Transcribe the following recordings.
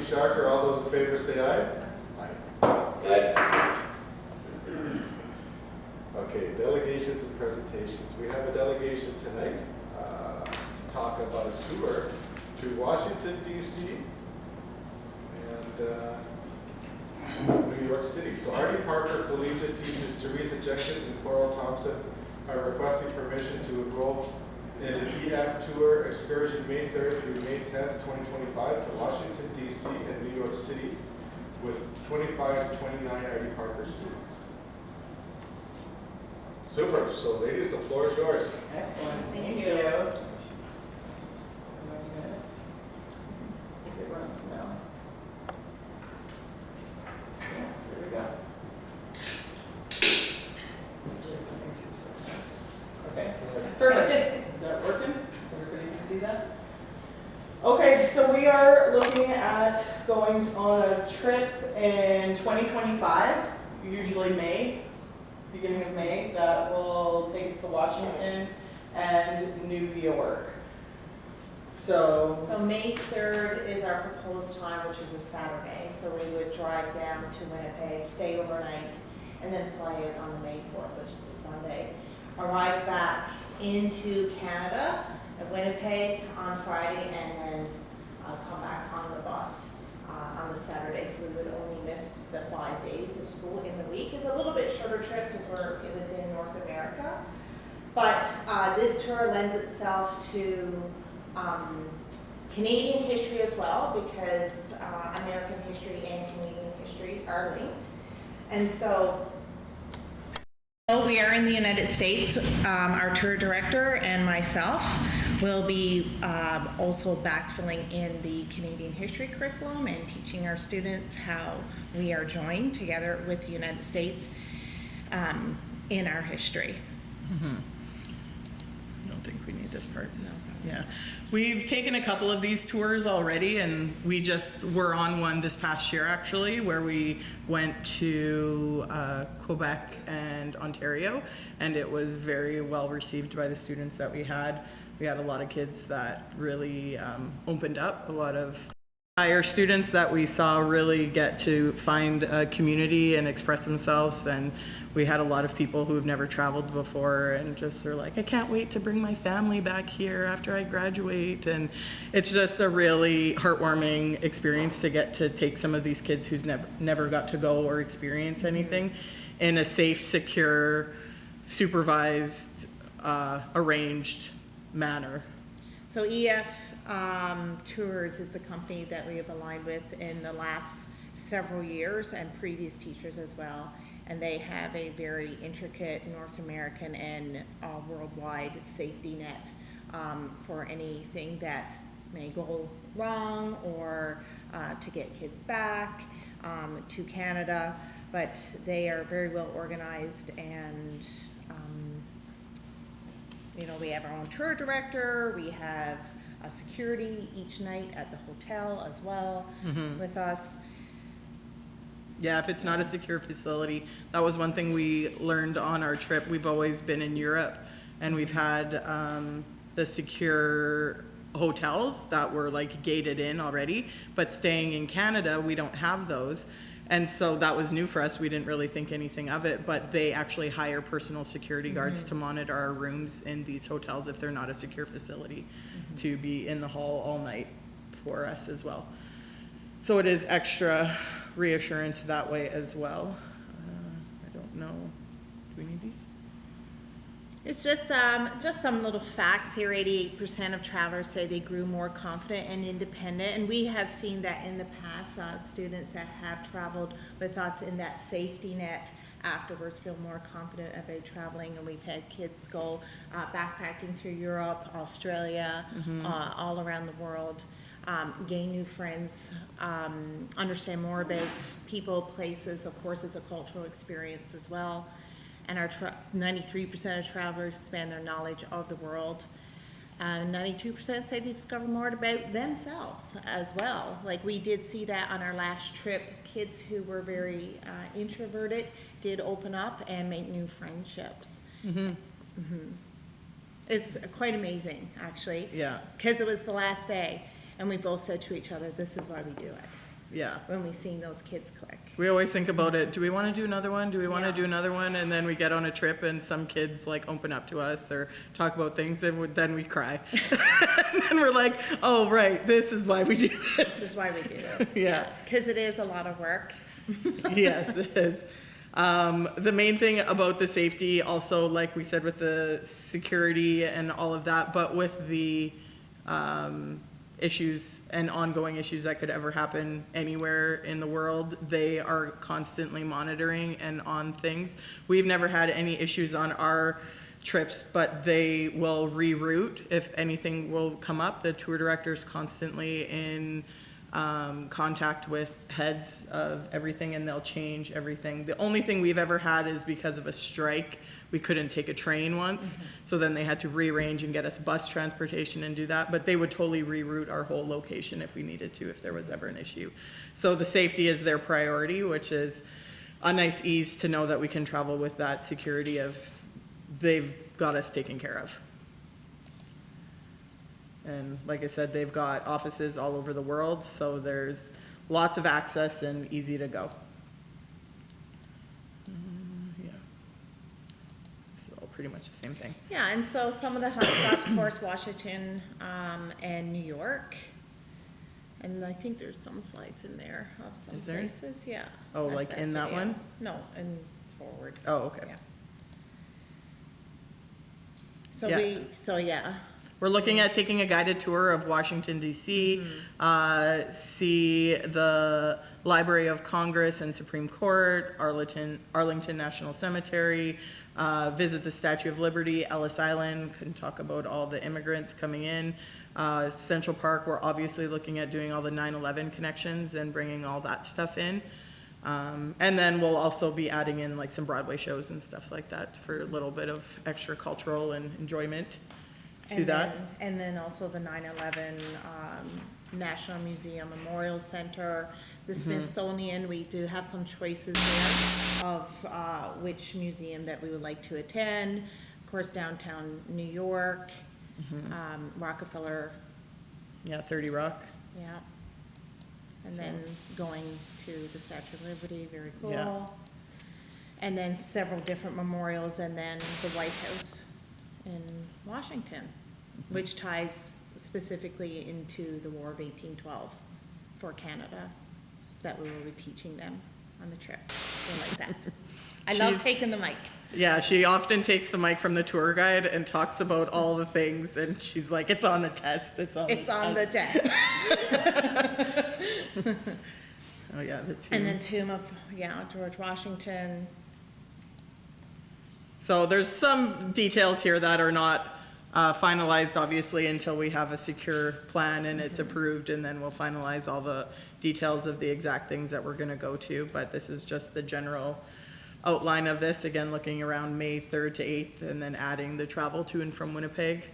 Sharker. All those in favor say aye. Aye. Okay, delegations and presentations. We have a delegation tonight to talk about a tour to Washington, D.C. and New York City. So Artie Parker Collegiate teachers Teresa Jenkins and Coral Thompson are requesting permission to enroll in an EF tour excursion May 3rd through May 10th, 2025 to Washington, D.C. and New York City with 25 to 29 Artie Parker students. Super. So ladies, the floor is yours. Excellent. Thank you. Oh my goodness. I think it runs now. Yeah, here we go. Okay, perfect. Is that working? Everybody can see that? Okay, so we are looking at going on a trip in 2025, usually May, beginning of May, that will take us to Washington and New York. So, So May 3rd is our proposed time, which is a Saturday. So we would drive down to Winnipeg, stay overnight, and then fly out on May 4th, which is a Sunday. Arrive back into Canada at Winnipeg on Friday, and then come back on the bus on the Saturday. So we would only miss the 5 days of school in the week. It's a little bit shorter trip because we're within North America. But this tour lends itself to Canadian history as well, because American history and Canadian history are linked. And so we are in the United States. Our tour director and myself will be also backfilling in the Canadian history curriculum and teaching our students how we are joined together with the United States in our history. I don't think we need this part. No. Yeah. We've taken a couple of these tours already, and we just were on one this past year actually, where we went to Quebec and Ontario, and it was very well received by the students that we had. We had a lot of kids that really opened up, a lot of higher students that we saw really get to find a community and express themselves, and we had a lot of people who have never traveled before and just are like, I can't wait to bring my family back here after I graduate. And it's just a really heartwarming experience to get to take some of these kids who's never got to go or experience anything in a safe, secure, supervised, arranged manner. So EF Tours is the company that we have aligned with in the last several years, and previous teachers as well. And they have a very intricate North American and worldwide safety net for anything that may go wrong, or to get kids back to Canada. But they are very well organized, and we have our own tour director. We have a security each night at the hotel as well with us. Yeah, if it's not a secure facility, that was one thing we learned on our trip. We've always been in Europe, and we've had the secure hotels that were like gated in already, but staying in Canada, we don't have those. And so that was new for us. We didn't really think anything of it, but they actually hire personal security guards to monitor our rooms in these hotels if they're not a secure facility, to be in the hall all night for us as well. So it is extra reassurance that way as well. I don't know. Do we need these? It's just some little facts here. 88% of travelers say they grew more confident and independent, and we have seen that in the past. Students that have traveled with us in that safety net afterwards feel more confident about traveling, and we've had kids go backpacking through Europe, Australia, all around the world. Gain new friends, understand more about people, places. Of course, it's a cultural experience as well. And our 93% of travelers expand their knowledge of the world. 92% say they discover more about themselves as well. Like, we did see that on our last trip. Kids who were very introverted did open up and make new friendships. It's quite amazing, actually. Yeah. Because it was the last day, and we both said to each other, this is why we do it. Yeah. when we see those kids click. We always think about it. Do we want to do another one? Do we want to Yeah. do another one? And then we get on a trip and some kids like open up to us or talk about things and then we cry. And we're like, oh, right, this is why we do This this. is why we do this. Yeah. Because it is a lot of work. Yes, it is. The main thing about the safety also, like we said, with the security and all of that, but with the issues and ongoing issues that could ever happen anywhere in the world, they are constantly monitoring and on things. We've never had any issues on our trips, but they will reroute if anything will come up. The tour director's constantly in contact with heads of everything, and they'll change everything. The only thing we've ever had is because of a strike, we couldn't take a train once, so then they had to rearrange and get us bus transportation and do that, but they would totally reroute our whole location if we needed to, if there was ever an issue. So the safety is their priority, which is a nice ease to know that we can travel with that security of they've got us taken care of. And like I said, they've got offices all over the world, so there's lots of access and easy to go. Yeah. It's all pretty much the same thing. Yeah, and so some of the hotspots, of course, Washington, and New York. And I think there's some slides in there of some Is there? places, yeah. Oh, That's like in that video. one? No, and forward. Oh, okay. Yeah. So Yeah. yeah, We're looking at taking a guided tour of Washington DC, see the Library of Congress and Supreme Court, Arlington National Cemetery, visit the Statue of Liberty, Ellis Island, can talk about all the immigrants coming in. Central Park, we're obviously looking at doing all the 9/11 connections and bringing all that stuff in. And then we'll also be adding in like some Broadway shows and stuff like that for a little bit of extra cultural and enjoyment to and that. and then also the 9/11 National Museum Memorial Center, the Mm-hmm. Smithsonian. We do have some choices there of which museum that we would like to attend. Of course, downtown New York, Mm-hmm. Rockefeller, Yeah, 30 Rock. yeah. And So- then going to the Statue of Liberty, very cool. Yeah. And then several different memorials, and then the White House in Washington, which ties specifically into the War of 1812 for Canada, that we will be teaching them on the trip. They like that. I love She's- taking the mic. Yeah, she often takes the mic from the tour guide and talks about all the things, and she's like, it's on the test, it's on the test. It's on the deck. Oh, yeah, the tomb. And then Tomb of, George Washington. So there's some details here that are not finalized, obviously, until we have a secure plan and it's approved, and then we'll finalize all the details of the exact things that we're gonna go to, but this is just the general outline of this, again, looking around May 3rd to 8th, and then adding the travel to and from Winnipeg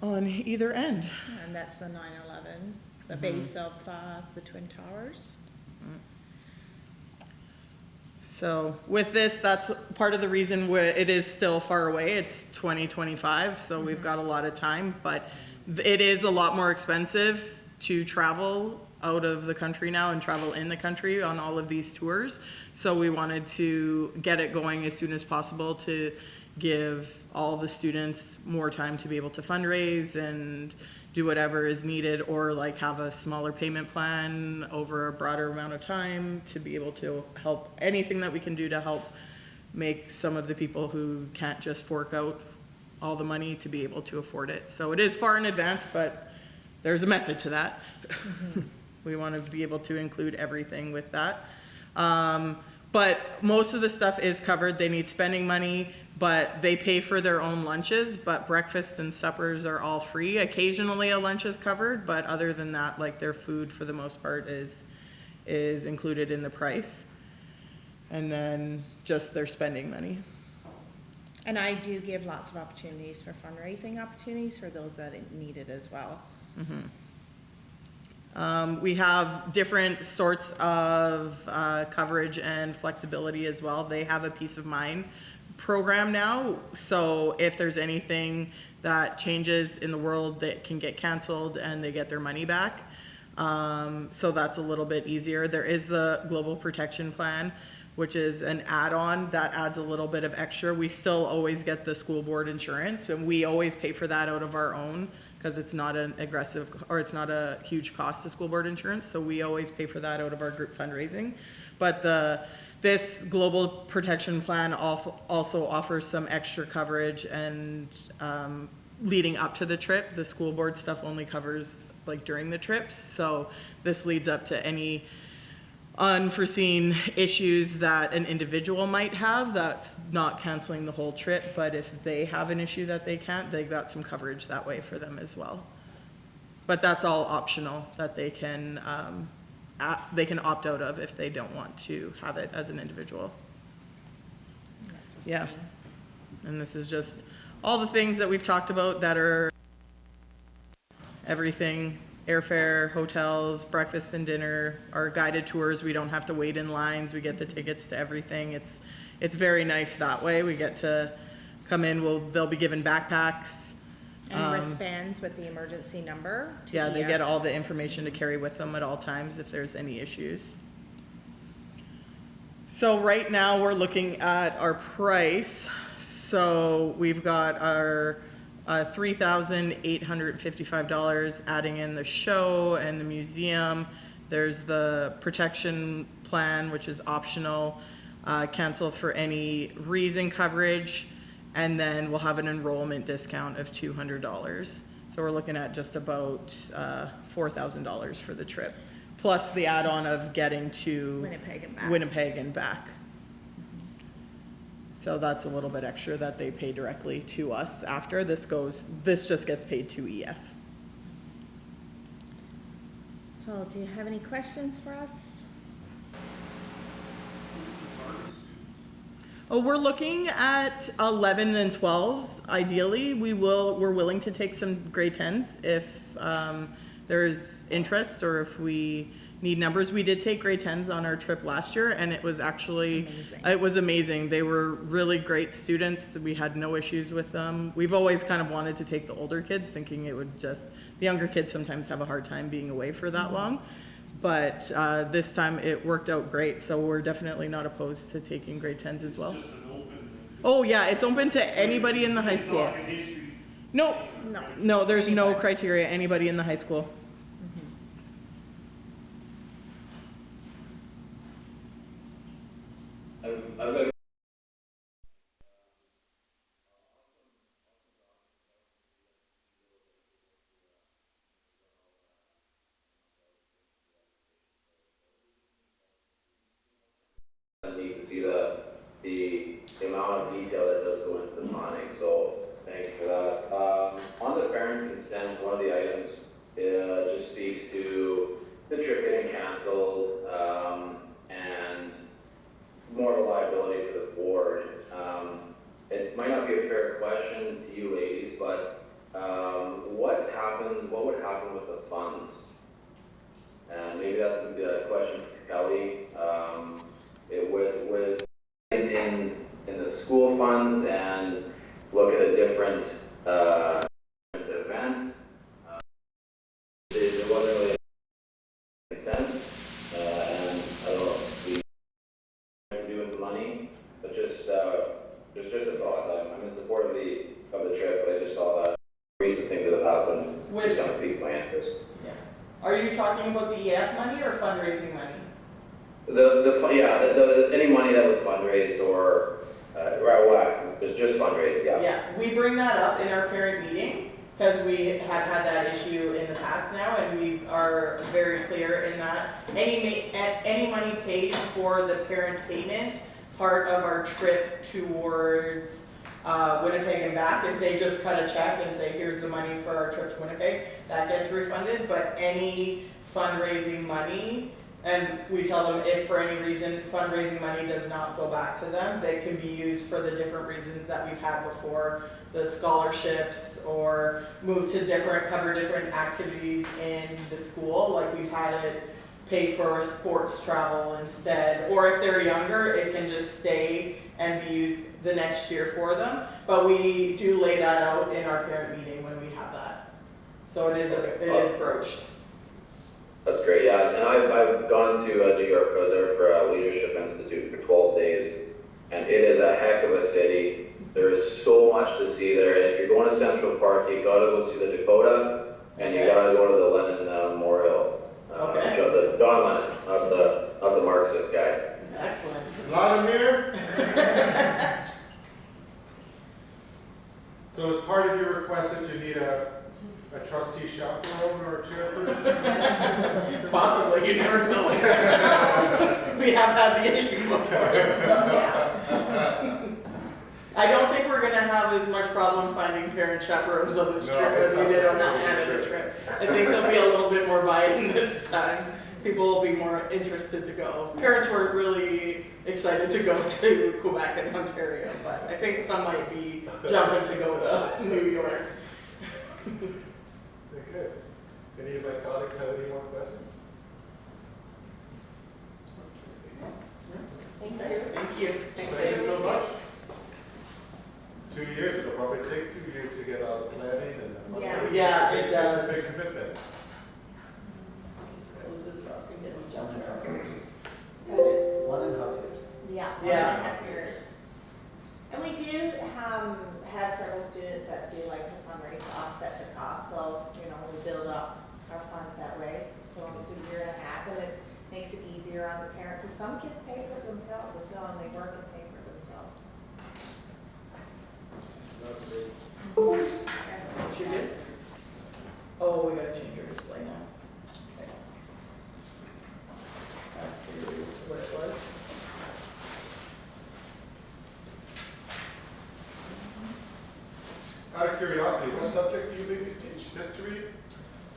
on either end. And that's the 9/11, the base of the Twin Towers. So with this, that's part of the reason where it is still far away. It's 2025, so we've got a lot of time, but it is a lot more expensive to travel out of the country now and travel in the country on all of these tours. So we wanted to get it going as soon as possible to give all the students more time to be able to fundraise and do whatever is needed, or like have a smaller payment plan over a broader amount of time to be able to help, anything that we can do to help make some of the people who can't just fork out all the money to be able to afford it. So it is far in advance, but there's a method to that. We want to be able to include everything with that. But most of the stuff is covered. They need spending money, but they pay for their own lunches, but breakfast and suppers are all free. Occasionally a lunch is covered, but other than that, like their food for the most part is included in the price. And then just their spending money. And I do give lots of opportunities for fundraising opportunities for those that need it as well. We have different sorts of coverage and flexibility as well. They have a peace of mind program now, so if there's anything that changes in the world that can get canceled and they get their money back, So that's a little bit easier. There is the Global Protection Plan, which is an add-on that adds a little bit of extra. We still always get the school board insurance, and we always pay for that out of our own because it's not an aggressive, or it's not a huge cost to school board insurance. So we always pay for that out of our group fundraising. But this Global Protection Plan also offers some extra coverage, and leading up to the trip, the school board stuff only covers like during the trips. So this leads up to any unforeseen issues that an individual might have. That's not canceling the whole trip, but if they have an issue that they can't, they've got some coverage that way for them as well. But that's all optional, that they can opt out of if they don't want to have it as an individual. Yeah. And this is just all the things that we've talked about that are everything: airfare, hotels, breakfast and dinner, our guided tours. We don't have to wait in lines. We get the tickets to everything. It's very nice that way. We get to come in. They'll be given backpacks. And wristbands with the emergency number. Yeah, they get all the information to carry with them at all times if there's any issues. So right now we're looking at our price. So we've got our $3,855 adding in the show and the museum. There's the protection plan, which is optional, cancel for any reason coverage, and then we'll have an enrollment discount of $200. So we're looking at just about $4,000 for the trip, plus the add-on of getting to Winnipeg and back. So that's a little bit extra that they pay directly to us after. This just gets paid to EF. So do you have any questions for us? Oh, we're looking at 11 and 12s. Ideally, we're willing to take some grade 10s if there's interest or if we need numbers. We did take grade 10s on our trip last year, and it was actually amazing. They were really great students. We had no issues with them. We've always kind of wanted to take the older kids, thinking it would the younger kids sometimes have a hard time being away for that long. But this time it worked out great, so we're definitely not opposed to taking grade 10s as well. Oh yeah, it's open to anybody in the high school. No, there's no criteria, anybody in the high school. Neat to see the amount of detail that does go into the planning, so thanks for that. On the parent consent, one of the items just speaks to the trip getting canceled and more of a liability for the board. It might not be a fair question to you ladies, but what would happen with the funds? And maybe that's a question for Kelly. It would in the school funds and look at a different event. It wasn't really consent, and I don't know if we can do with the money, but just a thought. I'm in support of the trip, but I just saw that recent things that have happened. Just kind of piqued my interest. Yeah. Are you talking about the EF money or fundraising money? Any money that was fundraised or just fundraised, yeah. Yeah, we bring that up in our parent meeting because we have had that issue in the past now, and we are very clear in that any money paid for the parent payment, part of our trip towards Winnipeg and back, if they just cut a check and say, here's the money for our trip to Winnipeg, that gets refunded. But any fundraising money, and we tell them if for any reason fundraising money does not go back to them, they can be used for the different reasons that we've had before, the scholarships, or cover different activities in the school. Like we've had it pay for sports travel instead, or if they're younger, it can just stay and be used the next year for them. But we do lay that out in our parent meeting when we have that. So it is broached. That's great, yeah, and I've gone to New York. I was there for a leadership institute for 12 days, and it is a heck of a city. There is so much to see there, and if you're going to Central Park, you gotta go see the Dakota, and you Okay. gotta go to the Lenin Memorial. Okay. The John Lennon, not the Marxist guy. Excellent. Vladimir? So as part of your request that you need a trustee chaperone or a chairperson? Possibly, you never know. We have had the issue before, so. I don't think we're gonna have as much problem finding parent chaperones on this No, trip as it's we not did on gonna that be a Canada trip. trip. I think there'll be a little bit more buy-in this time. People will be more interested to go. Parents weren't really excited to go to Quebec and Ontario, but I think some might be jumping to go to New York. Okay. Any of my colleagues have any more questions? Thank you. Thank you. Thanks, Thank you Dave. so much. 2 years, it'll probably take 2 years to get all the planning and the money. Yeah. Yeah, it It's does. a big commitment. What was this stuff? We didn't jump to our first. 1.5 years. Yeah. Yeah. 1.5 years. And we do have several students that do like to fundraise to offset the cost, so, we build up our funds that way. So it's a 1.5 years, and it makes it easier on the parents, and some kids pay for themselves as well, and they work and pay for themselves. That's great. What you did? Oh, we gotta change your display now. Okay. I figured what it was. Out of curiosity, what subject do you ladies teach? History?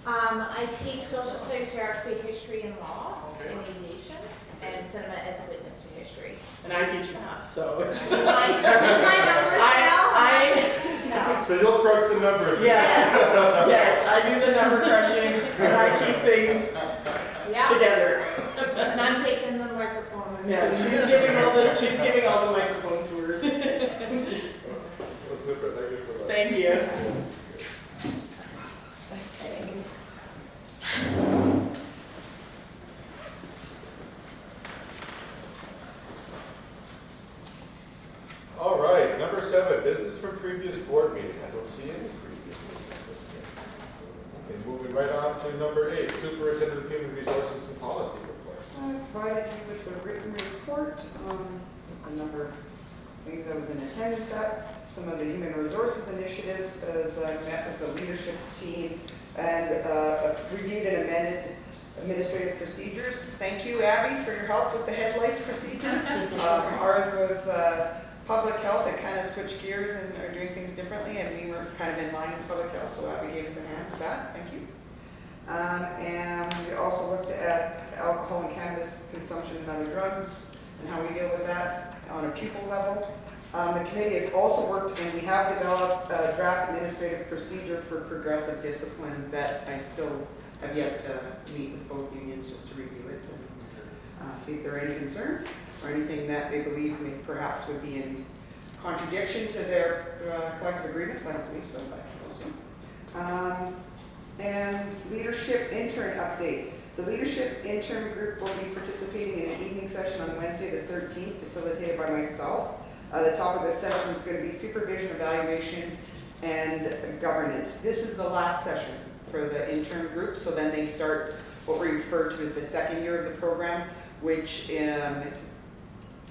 I teach social studies, geography, history, and law, Okay. and aviation, and cinema as a witness to history. And I teach math, so it's. My numbers I, So you'll crunch the numbers. yeah, yes, I do the number crunching and I keep things Yeah, together. and I'm taking the microphone. Yeah, she's giving all the microphone tours. Well, super, thank you so much. Thank you. All right, number 7, business from previous board meeting. I don't see any previous business. Okay, moving right on to number 8, superintendent of human resources and policy report. I provided you with the written report, a number of things I was in attendance at, some of the human resources initiatives as I met with the leadership team and reviewed and amended administrative procedures. Thank you, Abby, for your help with the head lice procedure. Ours was public health. It kind of switched gears and are doing things differently, and we were kind of in line with public health, so Abby gave us a hand for that. Thank you. And we also looked at alcohol and cannabis consumption and other drugs and how we deal with that on a pupil level. The committee has also worked, and we have developed a draft administrative procedure for progressive discipline that I still have yet to meet with both unions just to review it and see if there are any concerns or anything that they believe may perhaps would be in contradiction to their collective agreements. I don't believe so, but we'll see. And leadership intern update. The leadership intern group will be participating in an evening session on Wednesday the 13th, facilitated by myself. The topic of the session is going to be supervision, evaluation, and governance. This is the last session for the intern group, so then they start what we refer to as the second year of the program, which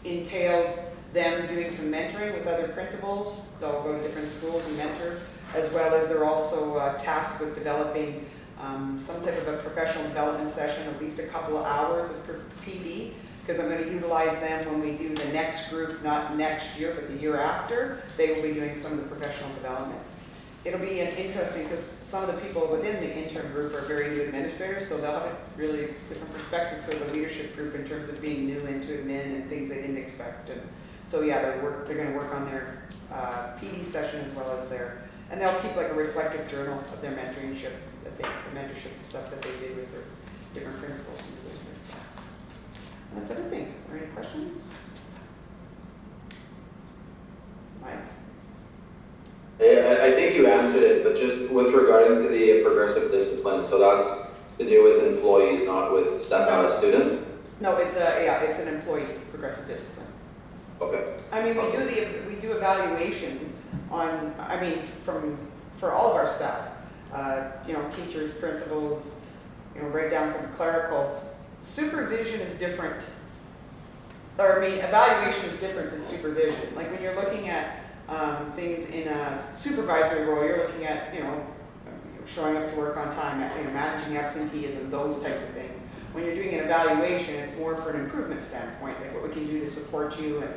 entails them doing some mentoring with other principals. They'll go to different schools and mentor, as well as they're also tasked with developing some type of a professional development session, at least a couple of hours of PD, because I'm going to utilize them when we do the next group, not next year, but the year after. They will be doing some of the professional development. It'll be interesting because some of the people within the intern group are very new administrators, so they'll have a really different perspective for the leadership group in terms of being new into admin and things they didn't expect. And so yeah, they're going to work on their PD session as well as and they'll keep like a reflective journal of their mentorship, the mentorship stuff that they did with their different principals in the district. And that's everything. Is there any questions? Mike? I think you answered it, but just with regarding to the progressive discipline, so to deal with employees, not with students? No, it's it's an employee progressive discipline. Okay. I mean, we do evaluation on, for all of our staff, teachers, principals, right down from clerical. Supervision is different, evaluation is different than supervision. Like when you're looking at things in a supervisory role, you're looking at, showing up to work on time, managing absenteeism, those types of things. When you're doing an evaluation, it's more for an improvement standpoint, like what we can do to support you and,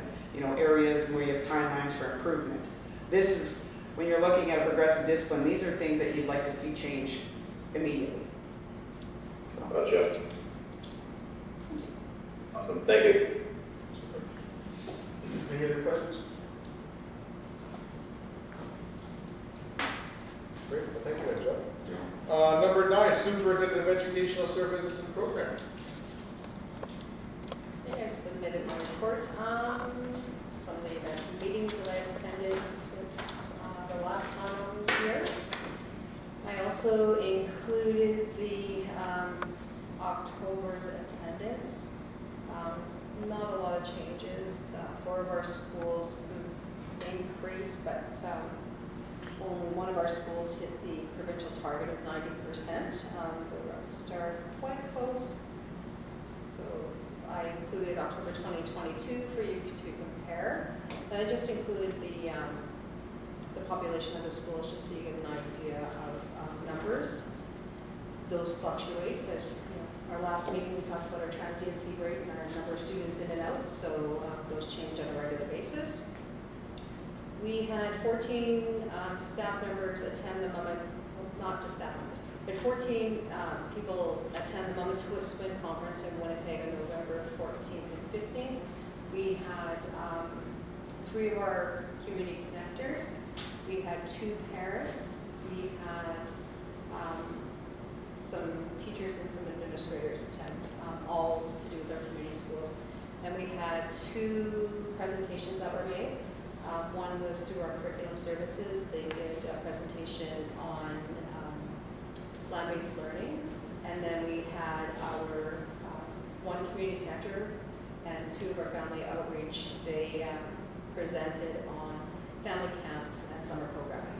areas and where you have timelines for improvement. This is, when you're looking at a progressive discipline, these are things that you'd like to see change immediately. So, Gotcha. Awesome, thank you. Any other questions? Great, well, thank you, Joe. Number 9, Superintendent of Educational Services and Programs. I submitted my report. Some of the events and meetings that I've attended since the last time I was here. I also included the October's attendance. Not a lot of changes. 4 of our schools increased, but only one of our schools hit the provincial target of 90%. The rest are quite close. So I included October 2022 for you to compare. Then I just included the population of the schools just so you get an idea of numbers. Those fluctuate. As our last meeting we talked about our transiency rate and our number of students in and out, so those change on a regular basis. We had 14 staff members attend the moment, well, not just staff members, but 14 people attend the Mama Twist Swim Conference in Winnipeg on November 14th and 15th. We had 3 of our community connectors. We had 2 parents. We had some teachers and some administrators attend, all to do with our community schools. And we had 2 presentations that were made. One was through our curriculum services. They did a presentation on land-based learning. And then we had our 1 community connector and 2 of our family outreach. They presented on family camps and summer programming.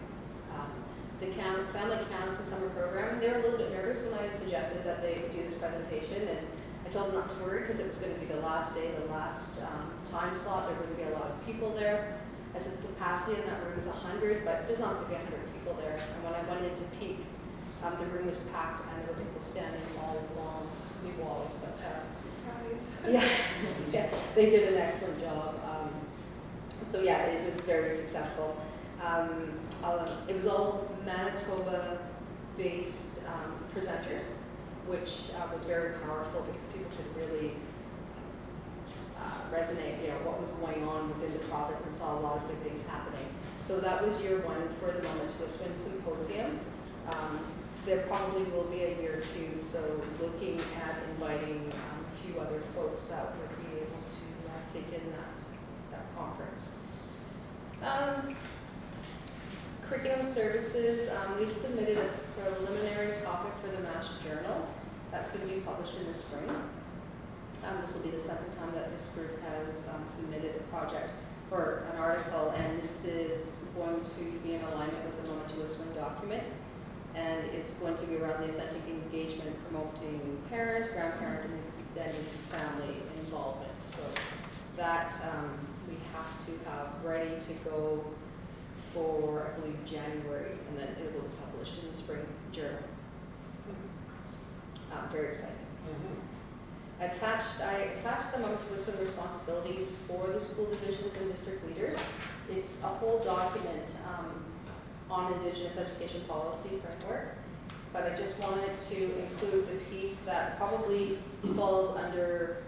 The family camps and summer programming, they were a little bit nervous when I suggested that they do this presentation, and I told them not to worry because it was going to be the last day, the last time slot. There were going to be a lot of people there. I said the capacity in that room is 100, but there's not going to be 100 people there. And when I went into peak, the room was packed and there were people standing all along the walls. But yeah, they did an excellent job. So yeah, it was very successful. It was all Manitoba-based presenters, which was very powerful because people could really resonate, what was going on within the province and saw a lot of good things happening. So that was year 1 for the Mama Twist Swim Symposium. There probably will be a year 2, so looking at inviting a few other folks that would be able to take in that conference. Curriculum services, we've submitted a preliminary topic for the Mash Journal. That's going to be published in the spring. This will be the 2nd time that this group has submitted a project or an article, and this is going to be in alignment with the Mama Twist Swim document. And it's going to be around the authentic engagement, promoting parent, grandparent, and extended family involvement. So that we have to have ready to go for, I believe, January, and then it will be published in the spring journal. Very exciting. I attached the Mama Twist Swim responsibilities for the school divisions and district leaders. It's a whole document on Indigenous education policy framework, but I just wanted to include the piece that probably falls under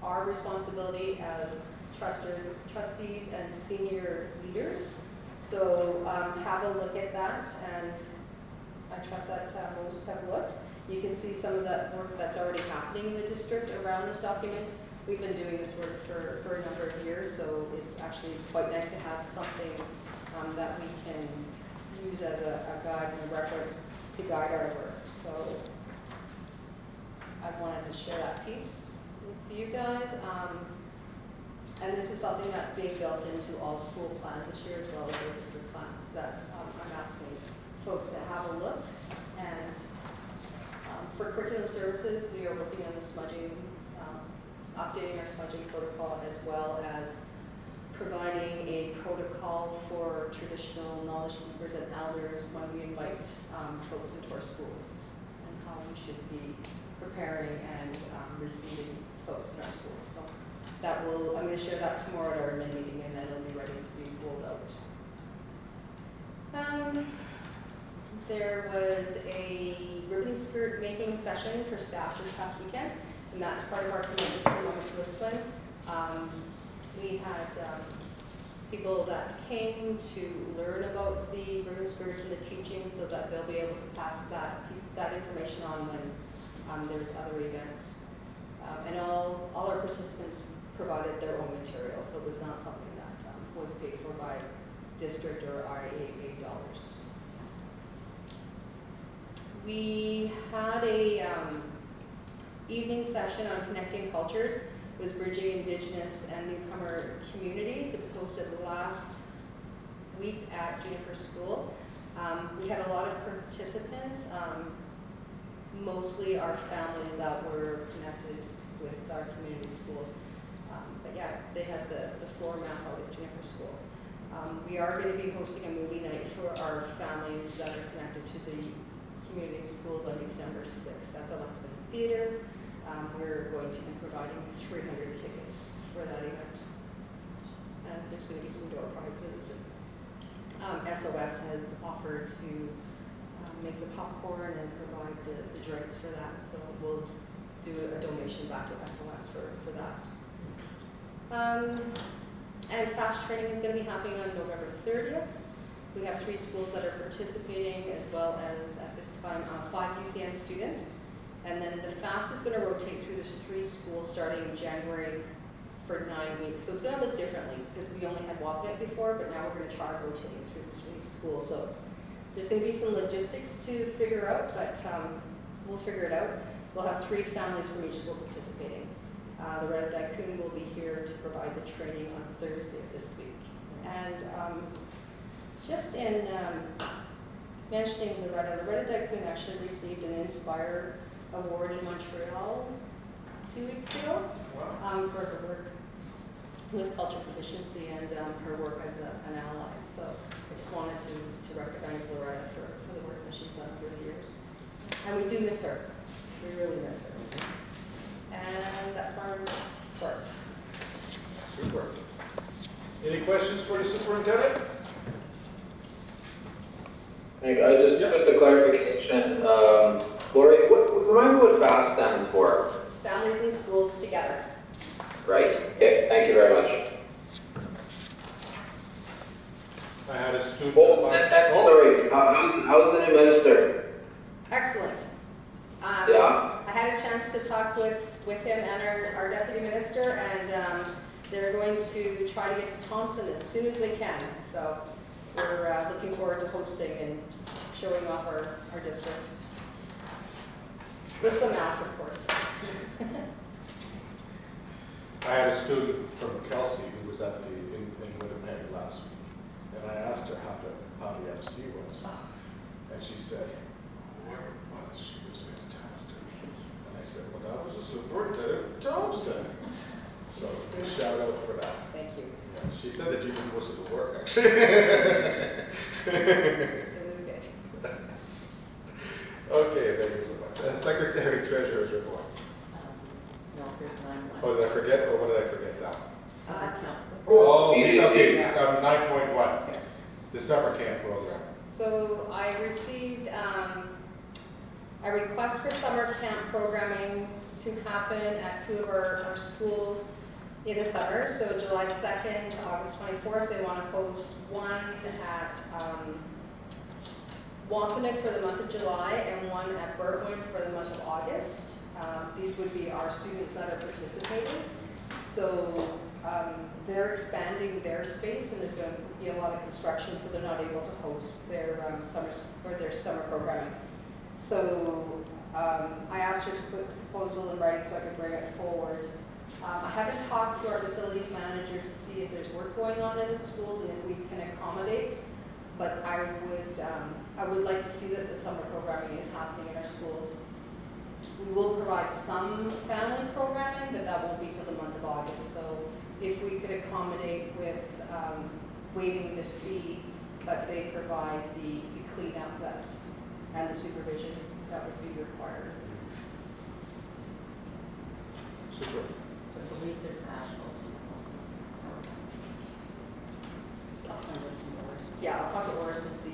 our responsibility as trustees and senior leaders. So have a look at that, and I trust that most have looked. You can see some of that work that's already happening in the district around this document. We've been doing this work for a number of years, so it's actually quite nice to have something that we can use as a guide and a reference to to guide our work. So I wanted to share that piece with you guys. And this is something that's being built into all school plans this year as well as our district plans that I'm asking folks to have a look. And for curriculum services, we are working on the smudging, updating our smudging protocol, as well as providing a protocol for traditional knowledge keepers and elders when we invite folks into our schools, and how we should be preparing and receiving folks in our schools. So that will, I'm going to share that tomorrow at our admin meeting, and then it'll be ready to be rolled out. There was a ribbon skirt making session for staff this past weekend, and that's part of our commitment to Mama Twistwin. We had people that came to learn about the ribbon skirts and the teaching, so that they'll be able to pass that information on when there's other events. And all our participants provided their own material, so it was not something that was paid for by district or IAA dollars. We had a evening session on connecting cultures. It was bridging Indigenous and newcomer communities. It was hosted last week at Juniper School. We had a lot of participants, mostly our families that were connected with our community schools. But yeah, they had the floor map out at Juniper School. We are going to be hosting a movie night for our families that are connected to the community schools on December 6th at the Lexman Theatre. We're going to be providing 300 tickets for that event. And there's going to be some door prizes. SOS has offered to make the popcorn and provide the drinks for that. So we'll do a donation back to SOS for that. And FAST training is going to be happening on November 30th. We have 3 schools that are participating, as well as at this time 5 UCN students. And then the FAST is going to rotate through those 3 schools starting in January for 9 weeks. So it's going to look differently because we only had WAPNet before, but now we're going to try rotating through the 3 schools. So there's going to be some logistics to figure out, but we'll figure it out. We'll have 3 families from each school participating. The Red Daikun will be here to provide the training on Thursday of this week. And just in mentioning Loretta Daikun actually received an Inspire Award in Montreal 2 weeks ago for her work with cultural proficiency and her work as an ally. So I just wanted to recognize Loretta for the work that she's done over the years. And we do miss her. We really miss her. And that's my report. Super. Any questions for the superintendent? Just a clarification. Lori, remind me what FAST stands for, Families and Schools Together. right? Okay, thank you very much. I had a student. Sorry, how's the new minister? Excellent. Yeah? I had a chance to talk with him and our deputy minister, and they're going to try to get to Thompson as soon as they can. So we're looking forward to hosting and showing off our district. With some mass, of course. I had a student from Kelsey who was at in Winnipeg last week, and I asked her how the MC was, and she said, "Where was she? Was fantastic." And I said, "Well, I was a superintendent for Thompson." So a shout out for that. Thank you. Yeah, she said that you did most of the work, actually. It was good. Okay, thank you so much. Secretary Treasurer's report. No, here's 9-1. Oh, did I forget, or what did I forget now? Summer camp. Oh, EDC. okay, 9.1, the summer camp program. So I received a request for summer camp programming to happen at 2 of our schools in the summer. So July 2nd to August 24th, they want to host one at Wampanoag for the month of July and one at Burtwood for the month of August. These would be our students that are participating. So they're expanding their space, and there's going to be a lot of construction, so they're not able to host their summer programming. So I asked her to put the proposal in writing so I could bring it forward. I haven't talked to our facilities manager to see if there's work going on in the schools and if we can accommodate, but I would like to see that the summer programming is happening in our schools. We will provide some family programming, but that won't be till the month of August. So if we could accommodate with waiving the fee, but they provide the cleanup and the supervision that would be required. Super. I believe there's asphalt. So. I'll find out from Loris. Yeah, I'll talk to Oris and see.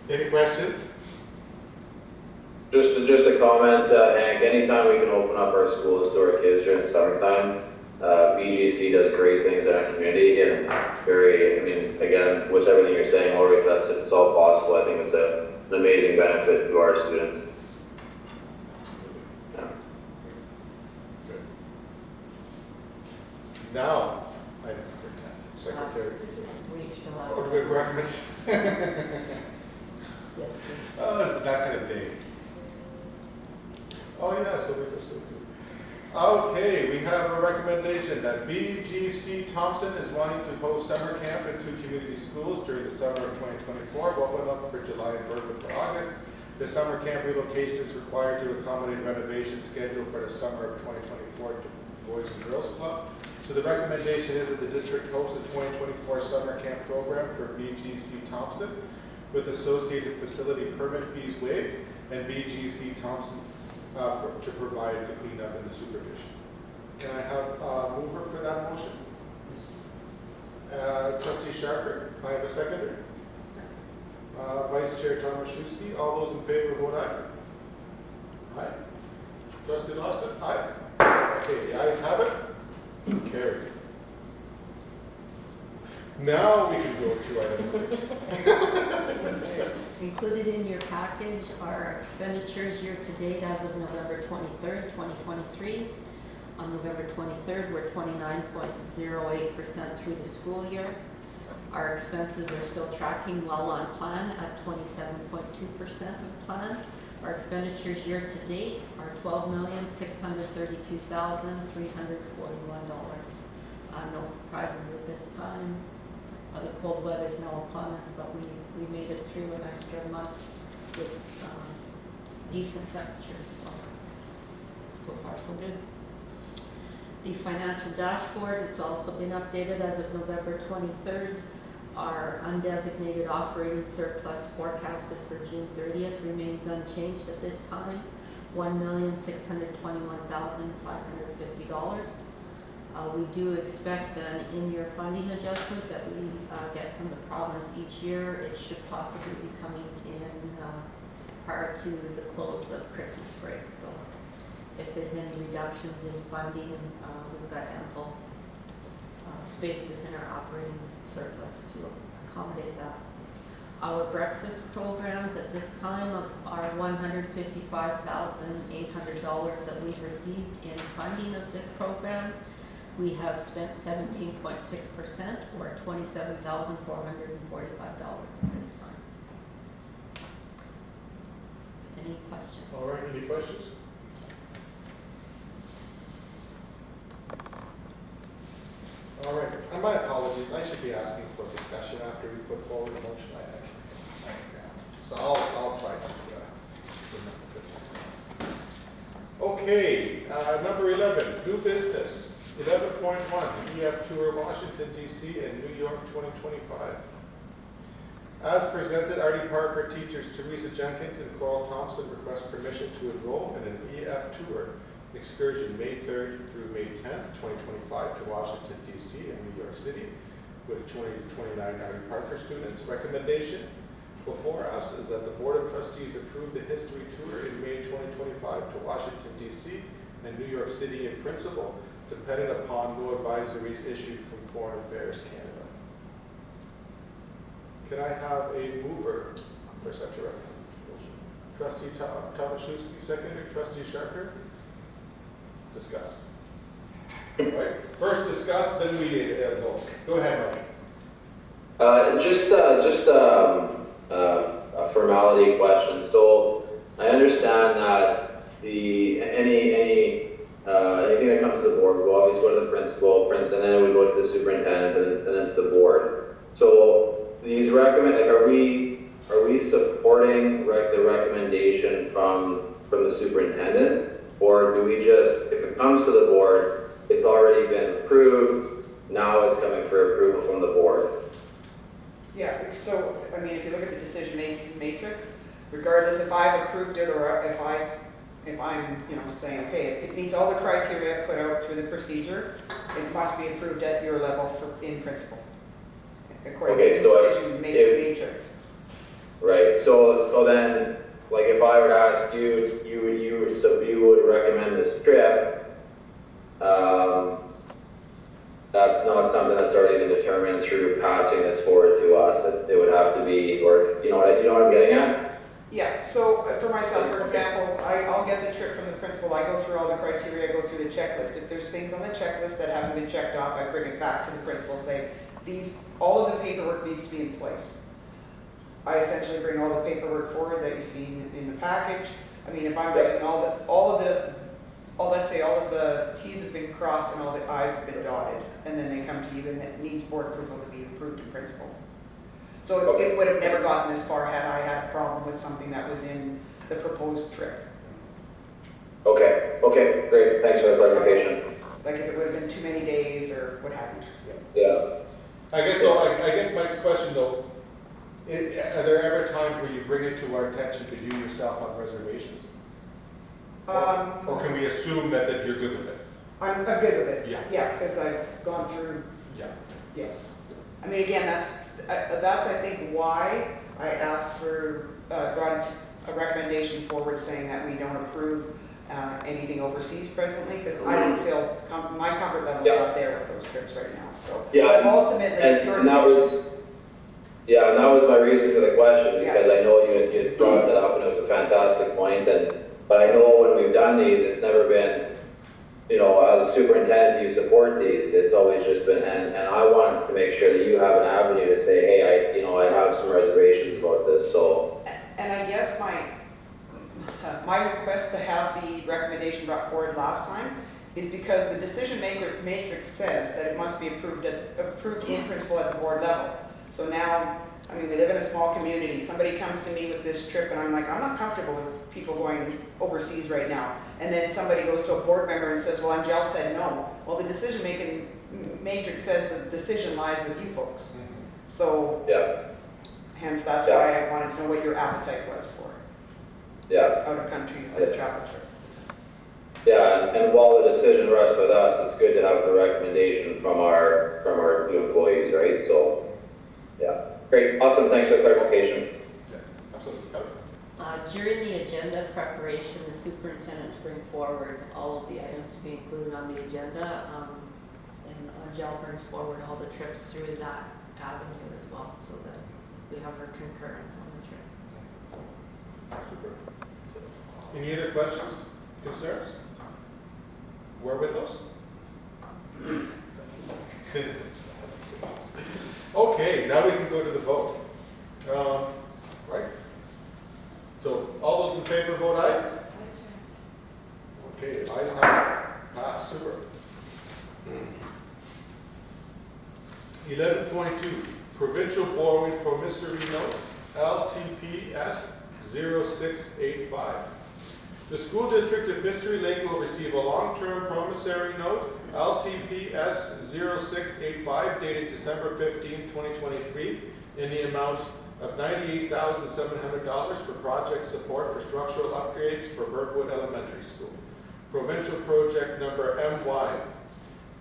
Any questions? Just a comment, Hank, anytime we can open up our schools to our kids during the summertime, BGC does great things in our community and very, I mean, again, with everything you're saying, Lori, if it's all possible, I think it's an amazing benefit to our students. Yeah. Good. Now, item number 10, Secretary. We fill out. Oh, do we recommend? Yes, please. That kind of day. Oh, yeah, so we just, okay, we have a recommendation that BGC Thompson is wanting to host summer camp in 2 community schools during the summer of 2024. What went up for July and Berkeley for August. The summer camp relocation is required to accommodate renovation scheduled for the summer of 2024 to Boys and Girls Club. So the recommendation is that the district hosts a 2024 summer camp program for BGC Thompson with associated facility permit fees waived and BGC Thompson to provide the cleanup and the supervision. Can I have a mover for that motion? Trustee Sharker, can I have a seconder? Vice Chair Tomaszewski, all those in favor vote aye. Aye. Trustee Lawson, aye. Okay, the ayes have it. Carried. Now we can go to item 15. Included in your package are expenditures year-to-date as of November 23rd, 2023. On November 23rd, we're 29.08% through the school year. Our expenses are still tracking well on plan at 27.2% of plan. Our expenditures year-to-date are $12,632,341. No surprises at this time. The cold weather is now upon us, but we made it through an extra month with decent temperatures, so far so good. The financial dashboard has also been updated as of November 23rd. Our undesignated operating surplus forecasted for June 30th remains unchanged at this time, $1,621,550. We do expect an in-year funding adjustment that we get from the province each year. It should possibly be coming in prior to the close of Christmas break. So if there's any reductions in funding, we've got ample space within our operating surplus to accommodate that. Our breakfast programs at this time are $155,800 that we've received in funding of this program. We have spent 17.6% or $27,445 at this time. Any questions? All right, any questions? All right, and my apologies, I should be asking for discussion after we put forward the motion. So I'll try to Okay, number 11, new business. 11.1, EF Tour Washington, D.C. and New York 2025. As presented, Artie Parker teachers Teresa Jenkins and Coral Thompson request permission to enroll in an EF Tour excursion May 3rd through May 10th, 2025 to Washington, D.C. and New York City with 20 to 29 Artie Parker students. Recommendation before us is that the Board of Trustees approve the history tour in May 2025 to Washington, D.C. and New York City in principle, dependent upon no advisories issued from Foreign Affairs Canada. Can I have a mover for such a recommendation? Trustee Tomaszewski, seconder. Trustee Sharker? Discuss. All right. First discuss, then we vote. Go ahead, Mike. a formality question. So I understand that anything that comes to the board will always go to the principal, and then it would go to the superintendent, and then to the board. So these are we supporting the recommendation from the superintendent, or do we just, if it comes to the board, it's already been approved, now it's coming for approval from the board? Yeah, so, I mean, if you look at the decision-making matrix, regardless if I've approved it or if I'm, saying, okay, it meets all the criteria put out through the procedure, it must be approved at your level in principle, according Okay, to so the decision-making matrix. Right, so then, like if I were to ask you, you would recommend this trip, that's not something that's already been determined through passing this forward to us. It would have to be, or, you know what I'm getting at? Yeah, so for myself, for example, I'll get the trip from the principal, I go through all the criteria, I go through the checklist. If there's things on the checklist that haven't been checked off, I bring it back to the principal, say, all of the paperwork needs to be in place. I essentially bring all the paperwork forward that you see in the package. I mean, if I'm writing let's say all of the T's have been crossed and all the I's have been dotted, and then they come to you and it needs board approval to be approved in principle. So it would have never gotten this far had I had a problem with something that was in the proposed trip. Okay, great, thanks for the clarification. Like if it would have been too many days or what have you. Yeah. I guess so, I get Mike's question though. Are there ever times where you bring it to our attention that you yourself have reservations? Or can we assume that you're good with it? I'm good with it. Yeah. Yeah, because I've gone through, Yeah. yes. I mean, again, that's I think why I asked for, brought a recommendation forward saying that we don't approve anything overseas presently, because I don't feel, my comfort level is not there with those trips right now, so. Yeah, Ultimately, it's your and that decision. was my reason for the question, because Yes. I know you brought that up and it was a fantastic point, but I know when we've done these, it's never been, as a superintendent, you support these. It's always just been, and I want to make sure that you have an avenue to say, hey, I have some reservations about this, so. And I guess my request to have the recommendation brought forward last time is because the decision matrix says that it must be approved in principle at the board level. So now, I mean, we live in a small community. Somebody comes to me with this trip and I'm like, I'm not comfortable with people going overseas right now. And then somebody goes to a board member and says, well, Angel said no. Well, the decision making matrix says the decision lies with you folks. So, Yeah, hence that's why I wanted to know what your appetite was for yeah. out of country travel trips. Yeah, and while the decision rests with us, it's good to have the recommendation from our new employees, right? So, yeah. Great, awesome, thanks for the clarification. Yeah, absolutely. Kelly? During the agenda preparation, the superintendents bring forward all of the items to be included on the agenda, and Jill brings forward all the trips through that avenue as well, so that we have her concurrence on the trip. Super. Any other questions, concerns? Wherewith us? Okay, now we can go to the vote. Right? So, all those in favor vote aye? Okay, ayes have it. Passed, super. 11.2, Provincial Borrowing Promissory Note, LTPS 0685. The School District of Mystery Lake will receive a long-term promissory note, LTPS 0685, dated December 15, 2023, in the amount of $98,700 for project support for structural upgrades for Birdwood Elementary School. Provincial project number MY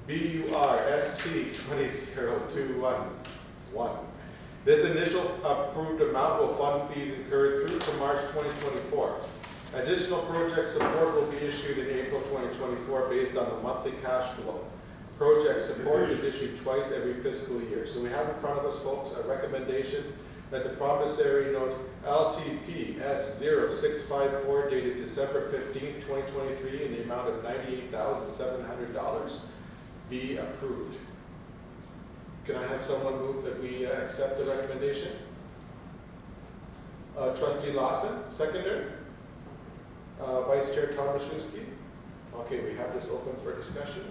BURST 20211. This initial approved amount will fund fees incurred through to March 2024. Additional project support will be issued in April 2024 based on the monthly cash flow. Project support is issued twice every fiscal year. So we have in front of us, folks, a recommendation that the promissory note LTPS 0654 dated December 15, 2023 in the amount of $98,700 be approved. Can I have someone move that we accept the recommendation? Trustee Lawson, seconder. Vice Chair Tomaszewski. Okay, we have this open for discussion.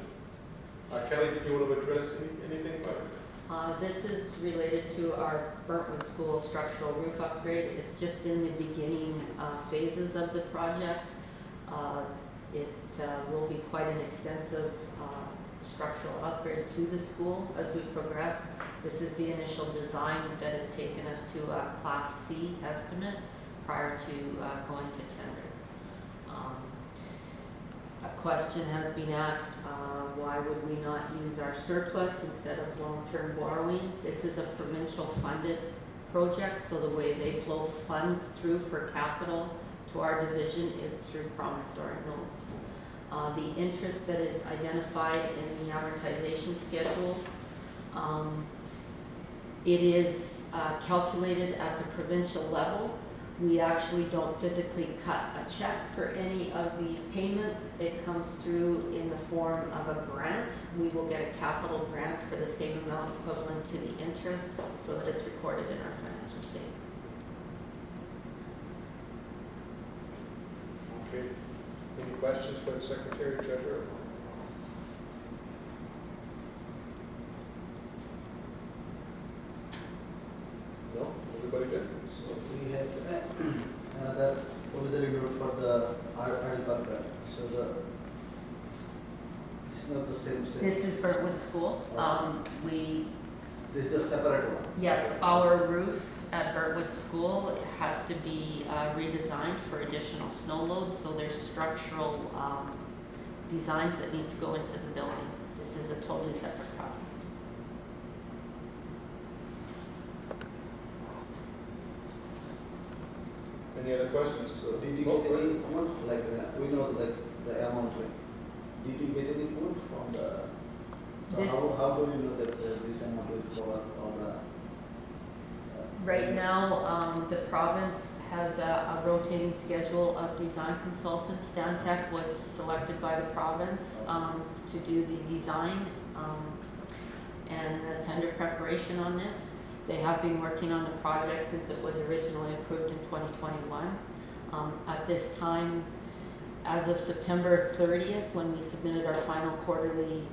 Kelly, did you want to address anything about it? This is related to our Burntwood School structural roof upgrade. It's just in the beginning phases of the project. It will be quite an extensive structural upgrade to the school as we progress. This is the initial design that has taken us to a Class C estimate prior to going to tender. A question has been asked, why would we not use our surplus instead of long-term borrowing? This is a provincial funded project, so the way they flow funds through for capital to our division is through promissory notes. The interest that is identified in the amortization schedules, it is calculated at the provincial level. We actually don't physically cut a check for any of these payments. It comes through in the form of a grant. We will get a capital grant for the same amount equivalent to the interest so that it's recorded in our financial statements. Okay. Any questions for the Secretary Treasurer? No? Everybody good? So we have another auxiliary road for the RD Parker. So it's not the same. This is Burntwood School. This is the separate one. Yes, our roof at Burntwood School has to be redesigned for additional snow loads, so there's structural designs that need to go into the building. This is a totally separate project. Any other questions? So did you get any quote, like we know like the amount, like did you get any quote from the? So This- how do you know that this amount will cover all the? Right now, the province has a rotating schedule of design consultants. Stantec was selected by the province to do the design and the tender preparation on this. They have been working on the project since it was originally approved in 2021. At this time, as of September 30th, when we submitted our final quarterly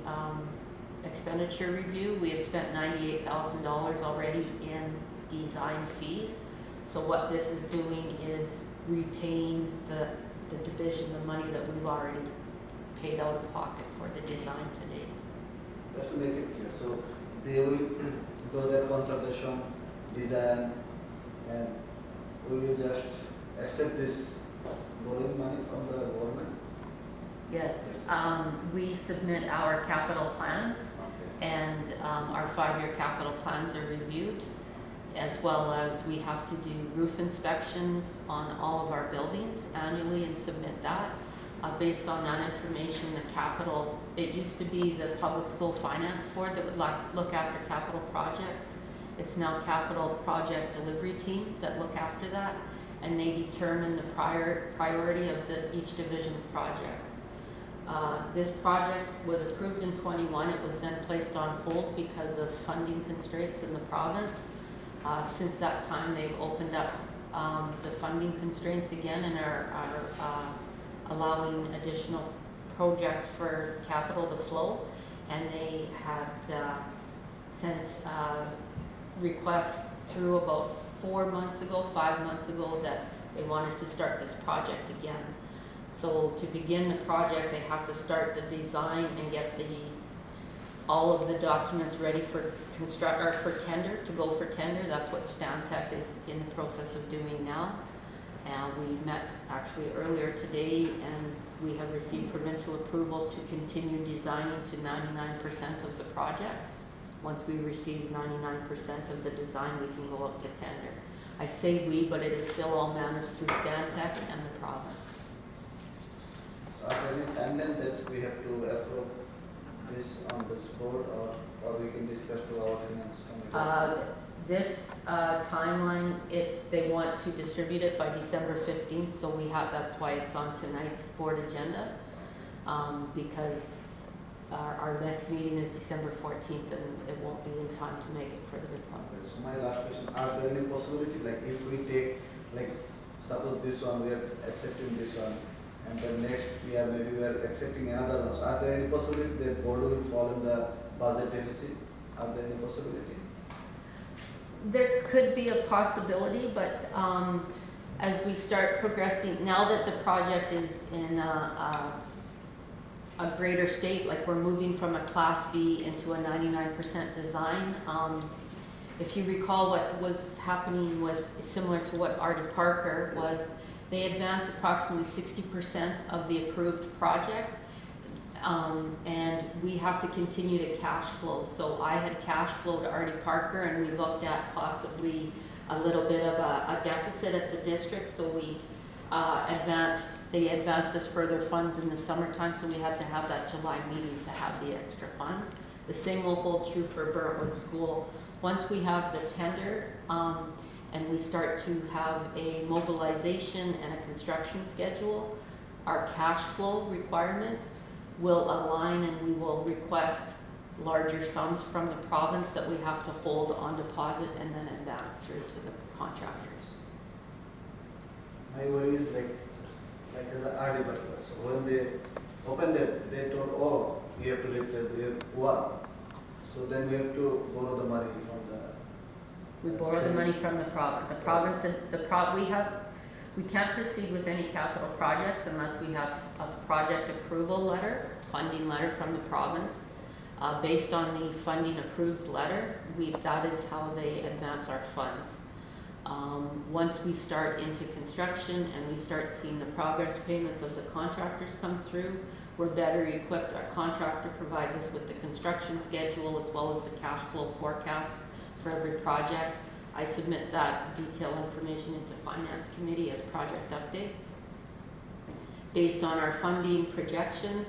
expenditure review, we had spent $98,000 already in design fees. So what this is doing is repaying the division the money that we've already paid out of pocket for the design to date. Just to make it clear, so they will go their consultation, design, and we will just accept this borrowing money from the government? Yes, we submit our capital plans Okay. and our 5-year capital plans are reviewed, as well as we have to do roof inspections on all of our buildings annually and submit that. Based on that information, the capital, it used to be the Public School Finance Board that would look after capital projects. It's now Capital Project Delivery Team that look after that, and they determine the priority of each division's projects. This project was approved in 21. It was then placed on hold because of funding constraints in the province. Since that time, they've opened up the funding constraints again and are allowing additional projects for capital to flow. And they had sent requests through about 5 months ago, that they wanted to start this project again. So to begin the project, they have to start the design and get all of the documents ready for tender, to go for tender. That's what Stantec is in the process of doing now. And we met actually earlier today, and we have received provincial approval to continue designing to 99% of the project. Once we receive 99% of the design, we can go up to tender. I say we, but it is still all managed through Stantec and the province. So are there any timeline that we have to approve this on this board, or we can discuss to our finance committee? This timeline, they want to distribute it by December 15th, so that's why it's on tonight's board agenda, because our next meeting is December 14th, and it won't be in time to make it for the public. So my last question, are there any possibility, like if we take like suppose this one we are accepting this one, and then next year maybe we are accepting another one. So are there any possibility that board will fall in the budget deficit? Are there any possibility? There could be a possibility, but as we start progressing, now that the project is in a greater state, like we're moving from a Class B into a 99% design. If you recall what was happening with, similar to what Artie Parker was, they advanced approximately 60% of the approved project. And we have to continue to cash flow. So I had cash flow to Artie Parker, and we looked at possibly a little bit of a deficit at the district. So we they advanced us further funds in the summertime, so we had to have that July meeting to have the extra funds. The same will hold true for Burntwood School. Once we have the tender and we start to have a mobilization and a construction schedule, our cash flow requirements will align, and we will request larger sums from the province that we have to hold on deposit and then advance through to the contractors. My worry is like as an RD butler. So when they open that, they told, oh, we have to replace the one. So then we have to borrow the money from the. We borrow the money from the province. The province, we can't proceed with any capital projects unless we have a project approval letter, funding letter from the province. Based on the funding approved letter, that is how they advance our funds. Once we start into construction and we start seeing the progress payments of the contractors come through, we're better equipped. Our contractor provides us with the construction schedule as well as the cash flow forecast for every project. I submit that detailed information into Finance Committee as project updates. Based on our funding projections,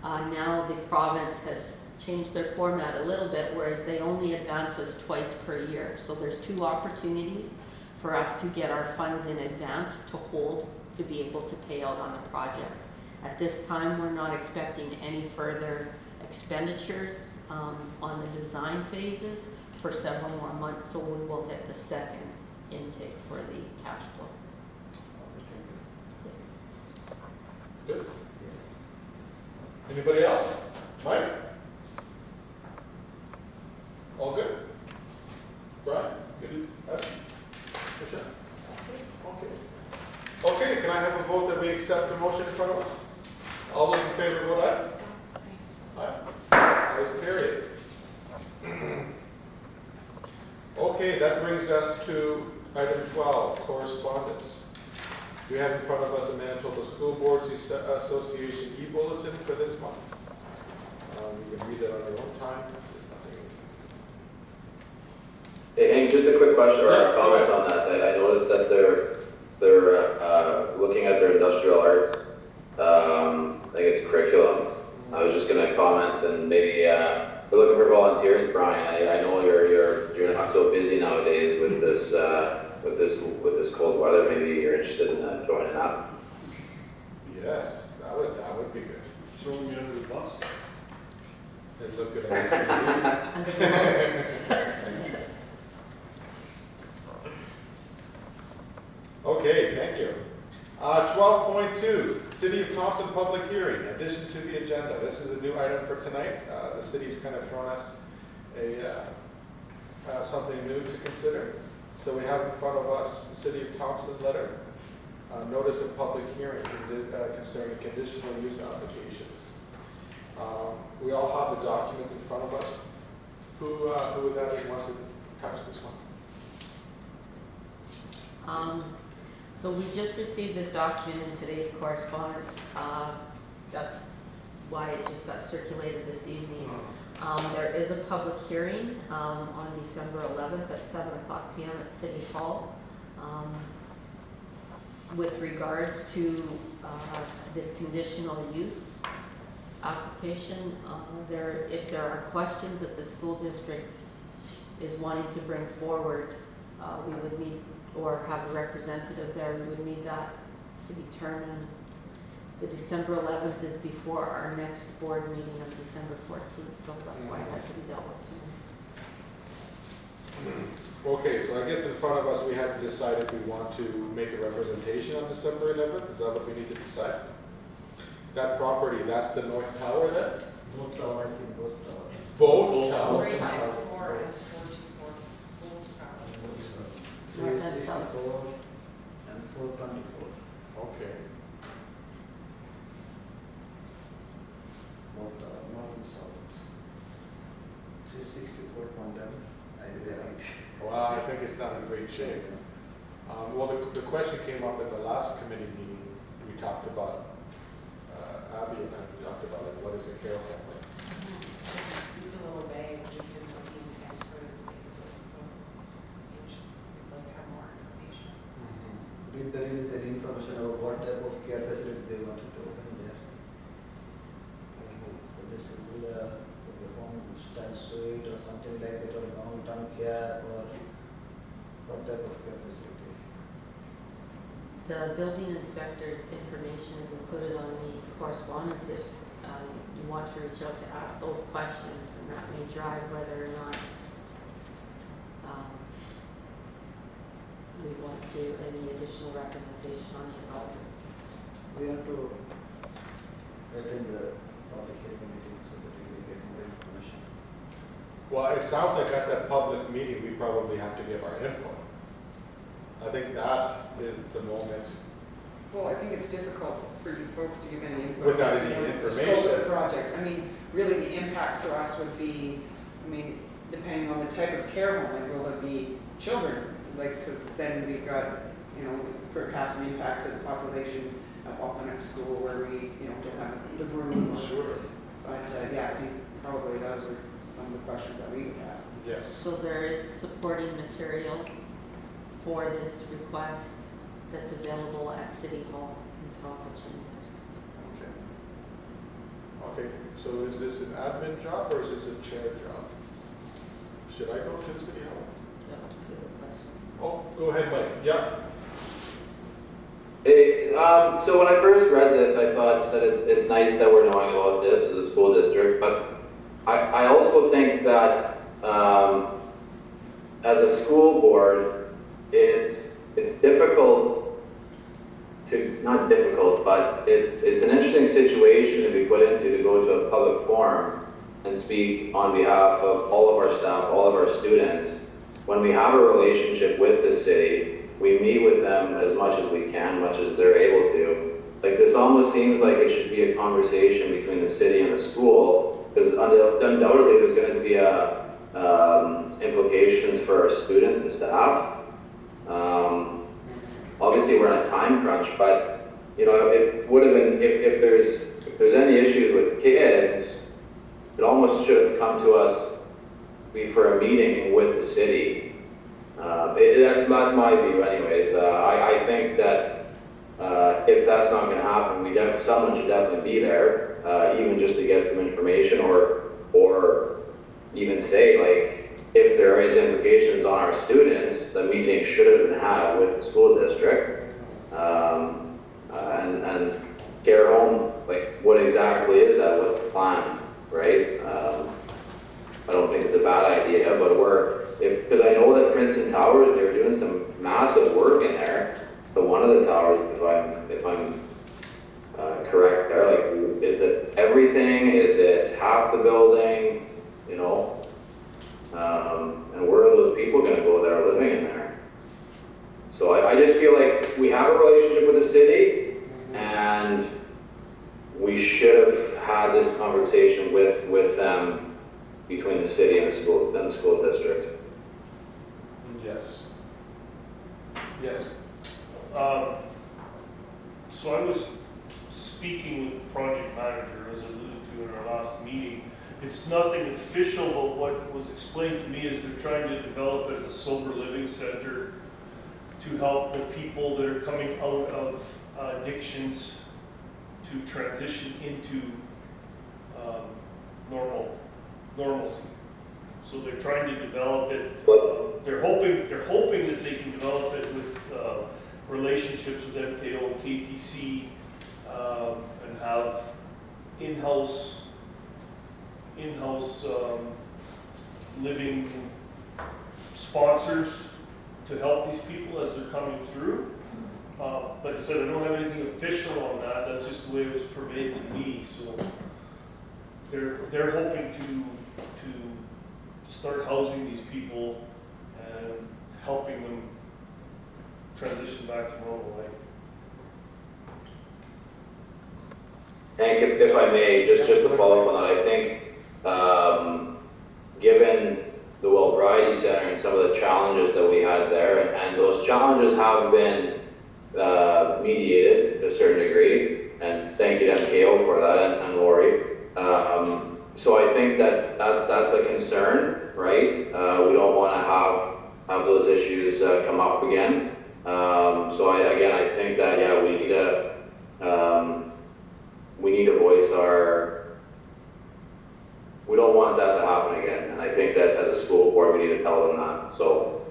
now the province has changed their format a little bit, whereas they only advance us twice per year. So there's 2 opportunities for us to get our funds in advance to hold to be able to pay out on the project. At this time, we're not expecting any further expenditures on the design phases for several more months, so we will hit the second intake for the cash flow. Good. Anybody else? Mike? All good? Brian? Good? Michelle? Okay. Okay, can I have a vote that we accept the motion in front of us? All those in favor vote aye? Aye. Ayes carried. Okay, that brings us to item 12, correspondence. We have in front of us a Manitoba School Boards Association e-bulletin for this month. You can read it on your own time. Hey, Hank, just a quick question or Yeah, a comment go on that. I noticed that they're looking at their industrial arts. I think it's curriculum. I was just going to comment and maybe we're looking for volunteers, Brian. I know you're not so busy nowadays with this cold weather. Maybe you're interested in joining up. Yes, that would be good. Throwing me under the bus. And look at our Under the load. Okay, thank you. 12.2, City of Thompson public hearing, addition to the agenda. This is a new item for tonight. The city's kind of thrown us something new to consider. So we have in front of us the City of Thompson letter, notice of public hearing concerning conditional use application. We all have the documents in front of us. Who would that wants to touch this one? So we just received this document in today's correspondence. That's why it just got circulated this evening. There is a public hearing on December 11th at 7 o'clock p.m. at City Hall with regards to this conditional use application. If there are questions that the school district is wanting to bring forward, we would need, or have a representative there, we would need that to determine. The December 11th is before our next board meeting of December 14th, so that's why it has to be dealt with tonight. Okay, so I guess in front of us, we have to decide if we want to make a representation on December 11th. Is that what we need to decide? That property, that's the North Tower then? Both tower, I think both tower. Both towers? 364 and 424. Both towers. Three That's sixty-four and 424. Okay. Both tower, north and south. 364 condemned, I did it right. Well, I think it's not in great shape. Well, the question came up at the last committee meeting. We talked about, Abby and I, we talked about like, what is a care home? Like, It's a little vague, just in what the intent for the spaces, so you just, we'd like to have more information. Did there is any information about what type of care facility they wanted to open there? So this will be the home style suite or something like that, or long-term care, or what type of care facility? The building inspector's information is included on the correspondence if you want to reach out to ask those questions, and that may drive whether or not we want to any additional representation on the development. We have to attend the public hearing meeting so that we will get more information. Well, it sounds like at that public meeting, we probably have to give our input. I think that is the moment. Well, I think it's difficult for you folks to give any input. Without because, any you know, the information. Scope of the project, I mean, really the impact for us would be, I mean, depending on the type of care home, like will it be children? Like, cause then we've got, you know, perhaps an impact to the population at Wapanek School where we, you know, don't have the room. Sure. But, yeah, I think probably those are some of the questions that we would have. Yes. So there is supporting material for this request that's available at City Hall and Council Chambers. Okay. Okay, so is this an admin job or is this a chair job? Should I go to the city hall? That was a good question. Oh, go ahead, Mike. Yeah. Hey, so when I first read this, I thought that it's nice that we're knowing about this as a school district, but I also think that as a school board, it's difficult to, not difficult, but it's an interesting situation to be put into to go to a public forum and speak on behalf of all of our staff, all of our students. When we have a relationship with the city, we meet with them as much as we can, much as they're able to. Like this almost seems like it should be a conversation between the city and the school, because undoubtedly there's going to be implications for our students and staff. Obviously we're on a time crunch, but you know, it would have been, if there's any issues with kids, it almost should have come to us for a meeting with the city. That's my view anyways. I think that if that's not going to happen, someone should definitely be there, even just to get some information or even say, like, if there is implications on our students, the meeting should have been had with the school district. And care home, like, what exactly is that? What's the plan, right? I don't think it's a bad idea, but because I know that Princeton Towers, they were doing some massive work in there. So one of the towers, if I'm correct there, like, is it everything? Is it half the building? You know? And where are those people going to go that are living in there? So I just feel like we have a relationship with the city, and we should have had this conversation with them between the city and the school district. Yes. Yes. So I was speaking with the project manager, as alluded to in our last meeting. It's nothing official, but what was explained to me is they're trying to develop it as a sober living center to help the people that are coming out of addictions to transition into normalcy. So they're trying to develop it. They're hoping that they can develop it with relationships with MKO and KTC and have in-house living sponsors to help these people as they're coming through. Like I said, I don't have anything official on that, that's just the way it was pervaded to me, so they're hoping to start housing these people and helping them transition back to normal life. Hank, if I may, just to follow up on that, I think, given the Well Variety Center and some of the challenges that we had there, and those challenges have been mediated to a certain degree, and thank you to MKO for that, and Lori. So I think that's a concern, right? We don't want to have those issues come up again. So I think that, yeah, we need to voice we don't want that to happen again, and I think that as a school board, we need to tell them that, so.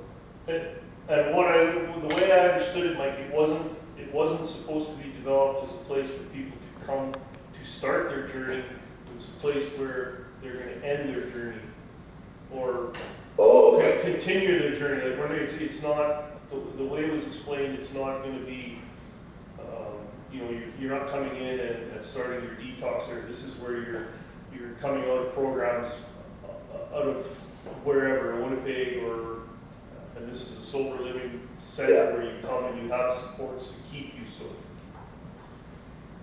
And the way I understood it, Mike, it wasn't supposed to be developed as a place for people to come to start their journey. It was a place where they're going to end their journey, or continue their journey. Like it's not the way it was explained. It's not going to be, you're not coming in and starting your detox there. This is where you're coming out of programs out of wherever, Winnipeg, and this is a sober living center where you come and you have supports to keep you so.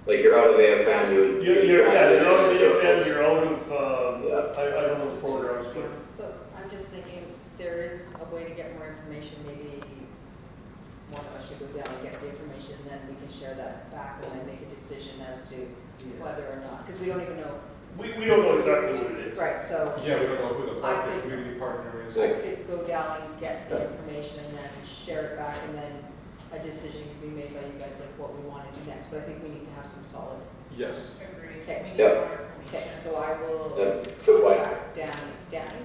Like you're out of AFM, you're out of AFM, you're out of, I don't know the programs, but. So I'm just thinking, there is a way to get more information, maybe one of us should go down and get the information, and then we can share that back and then make a decision as to whether or not, because we don't even know. We don't know exactly what it is. Right, so. Yeah, we don't know who the community partner is. I could go down and get the information and then share it back, and then a decision can be made by you guys, like what we want to do next, but I think we need to have some solid. Yes. Agreed. Okay. We need Yep. more Okay, information. so I will Good point. contact Danny.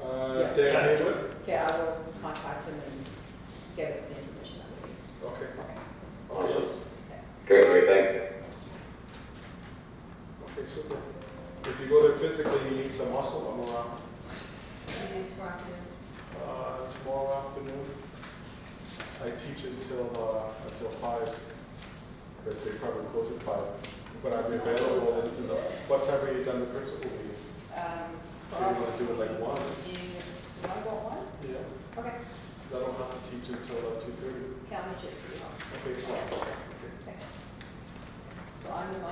Yeah. Dan Haywood? Okay, I will contact him and get us the information that we need. Okay. Awesome. Great, thanks. Okay, super. If you go there physically, you need some muscle, I'm around. Tomorrow afternoon. I teach until 5, but they probably close at 5. But I'll be available, what time are you done the principal meeting? Do you want to do it like 1? You want to go on? Yeah. Okay. I don't have to teach until 2:30. Can we just see how? Okay, fine. Okay. So I'm going to go.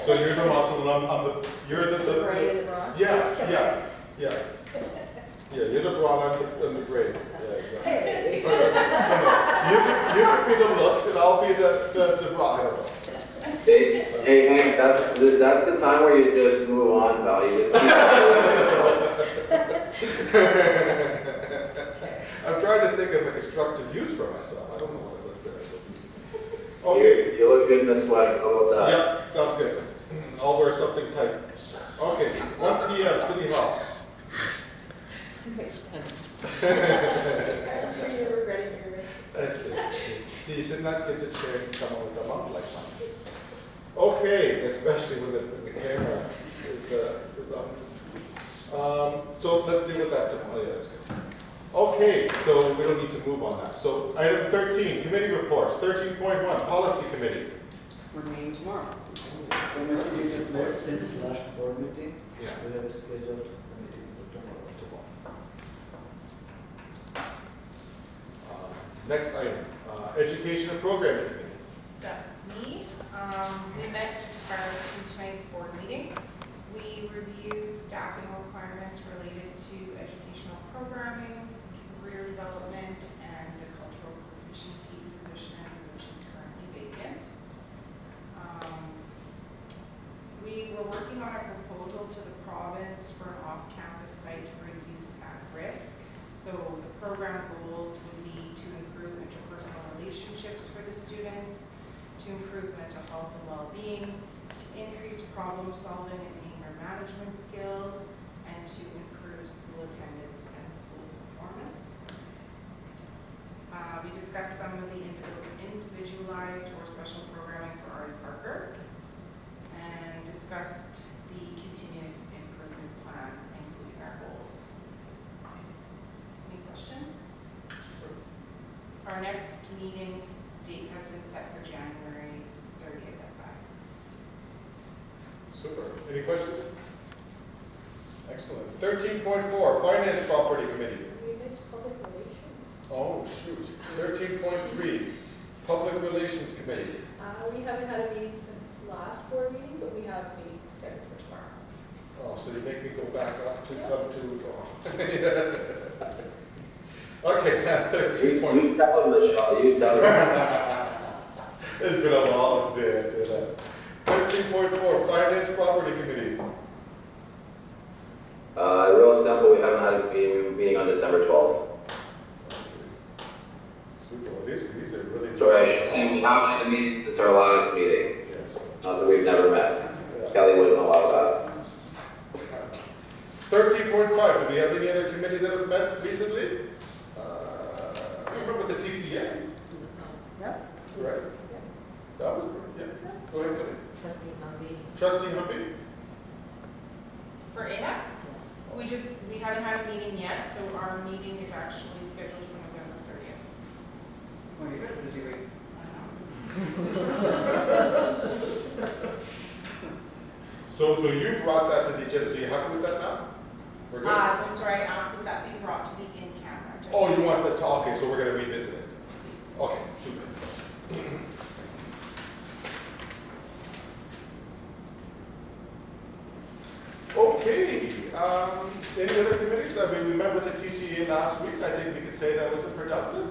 So you're the muscle, and I'm you're the Gray and the bronze? Yeah. Yeah, you're the broad, I'm the gray. Yeah, exactly. Hey. You can be the looks, and I'll be the broad. I don't know. Hey, Hank, that's the time where you just move on, pal. You just I'm trying to think of a constructive use for myself. I don't know what I look good. Okay. You look good in the sweat. How about that? Yep, sounds good. I'll wear something tight. Okay, 1 p.m. City Hall. I'm sure you're regretting your. That's it. See, you should not give the chair to someone with a mouth like mine. Okay, especially when the camera is on. So let's deal with that tomorrow. Yeah, that's good. Okay, so we don't need to move on that. So item 13, committee reports. 13.1, policy committee. We're meeting tomorrow. Since last board meeting, Yeah. we have scheduled a meeting tomorrow. Next item, education and programming committee. That's me. We met just prior to tonight's board meeting. We reviewed staffing requirements related to educational programming, career development, and the cultural proficiency position, which is currently vacant. We were working on a proposal to the province for an off-campus site for youth at risk. So the program goals would be to improve interpersonal relationships for the students, to improve mental health and well-being, to increase problem solving and anger management skills, and to improve school attendance and school performance. We discussed some of the individualized or special programming for Artie Parker, and discussed the continuous improvement plan, including our goals. our next meeting date has been set for January 30th at 5. Super. Any questions? Excellent. 13.4, Finance Property Committee. We missed public relations. Oh, shoot. 13.3, Public Relations Committee. We haven't had a meeting since last board meeting, but we have a meeting scheduled for tomorrow. Oh, so you make me go back up to come Yes. to, oh. Okay, You 13.4. tell them, Michelle, you tell them. It's been a long day. 13.4, Finance Property Committee. Real simple, we haven't had a meeting, we have a meeting on December 12th. Super. Well, these are really. Sorry, I should say, we haven't had a meeting since our last meeting. Yes. Not that we've never met. Kelly wouldn't allow that. 13.5, do we have any other committees that have met recently? I remember the TTA, Yep. right? That was, yeah. Go ahead, Cindy. Trustee Humby. Trustee Humpy? For AHAC? Yes. We haven't had a meeting yet, so our meeting is actually scheduled for November 30th. Oh, you got a busy week. So you brought that to the agenda, so you happy with that now? We're good? No, sorry, I asked that that be brought to the in-camera. agenda, Oh, you want that to, okay, so we're gonna revisit it. please. Okay, super. Okay, any other committees? I mean, we met with the TTA last week. I think we could say that was a productive.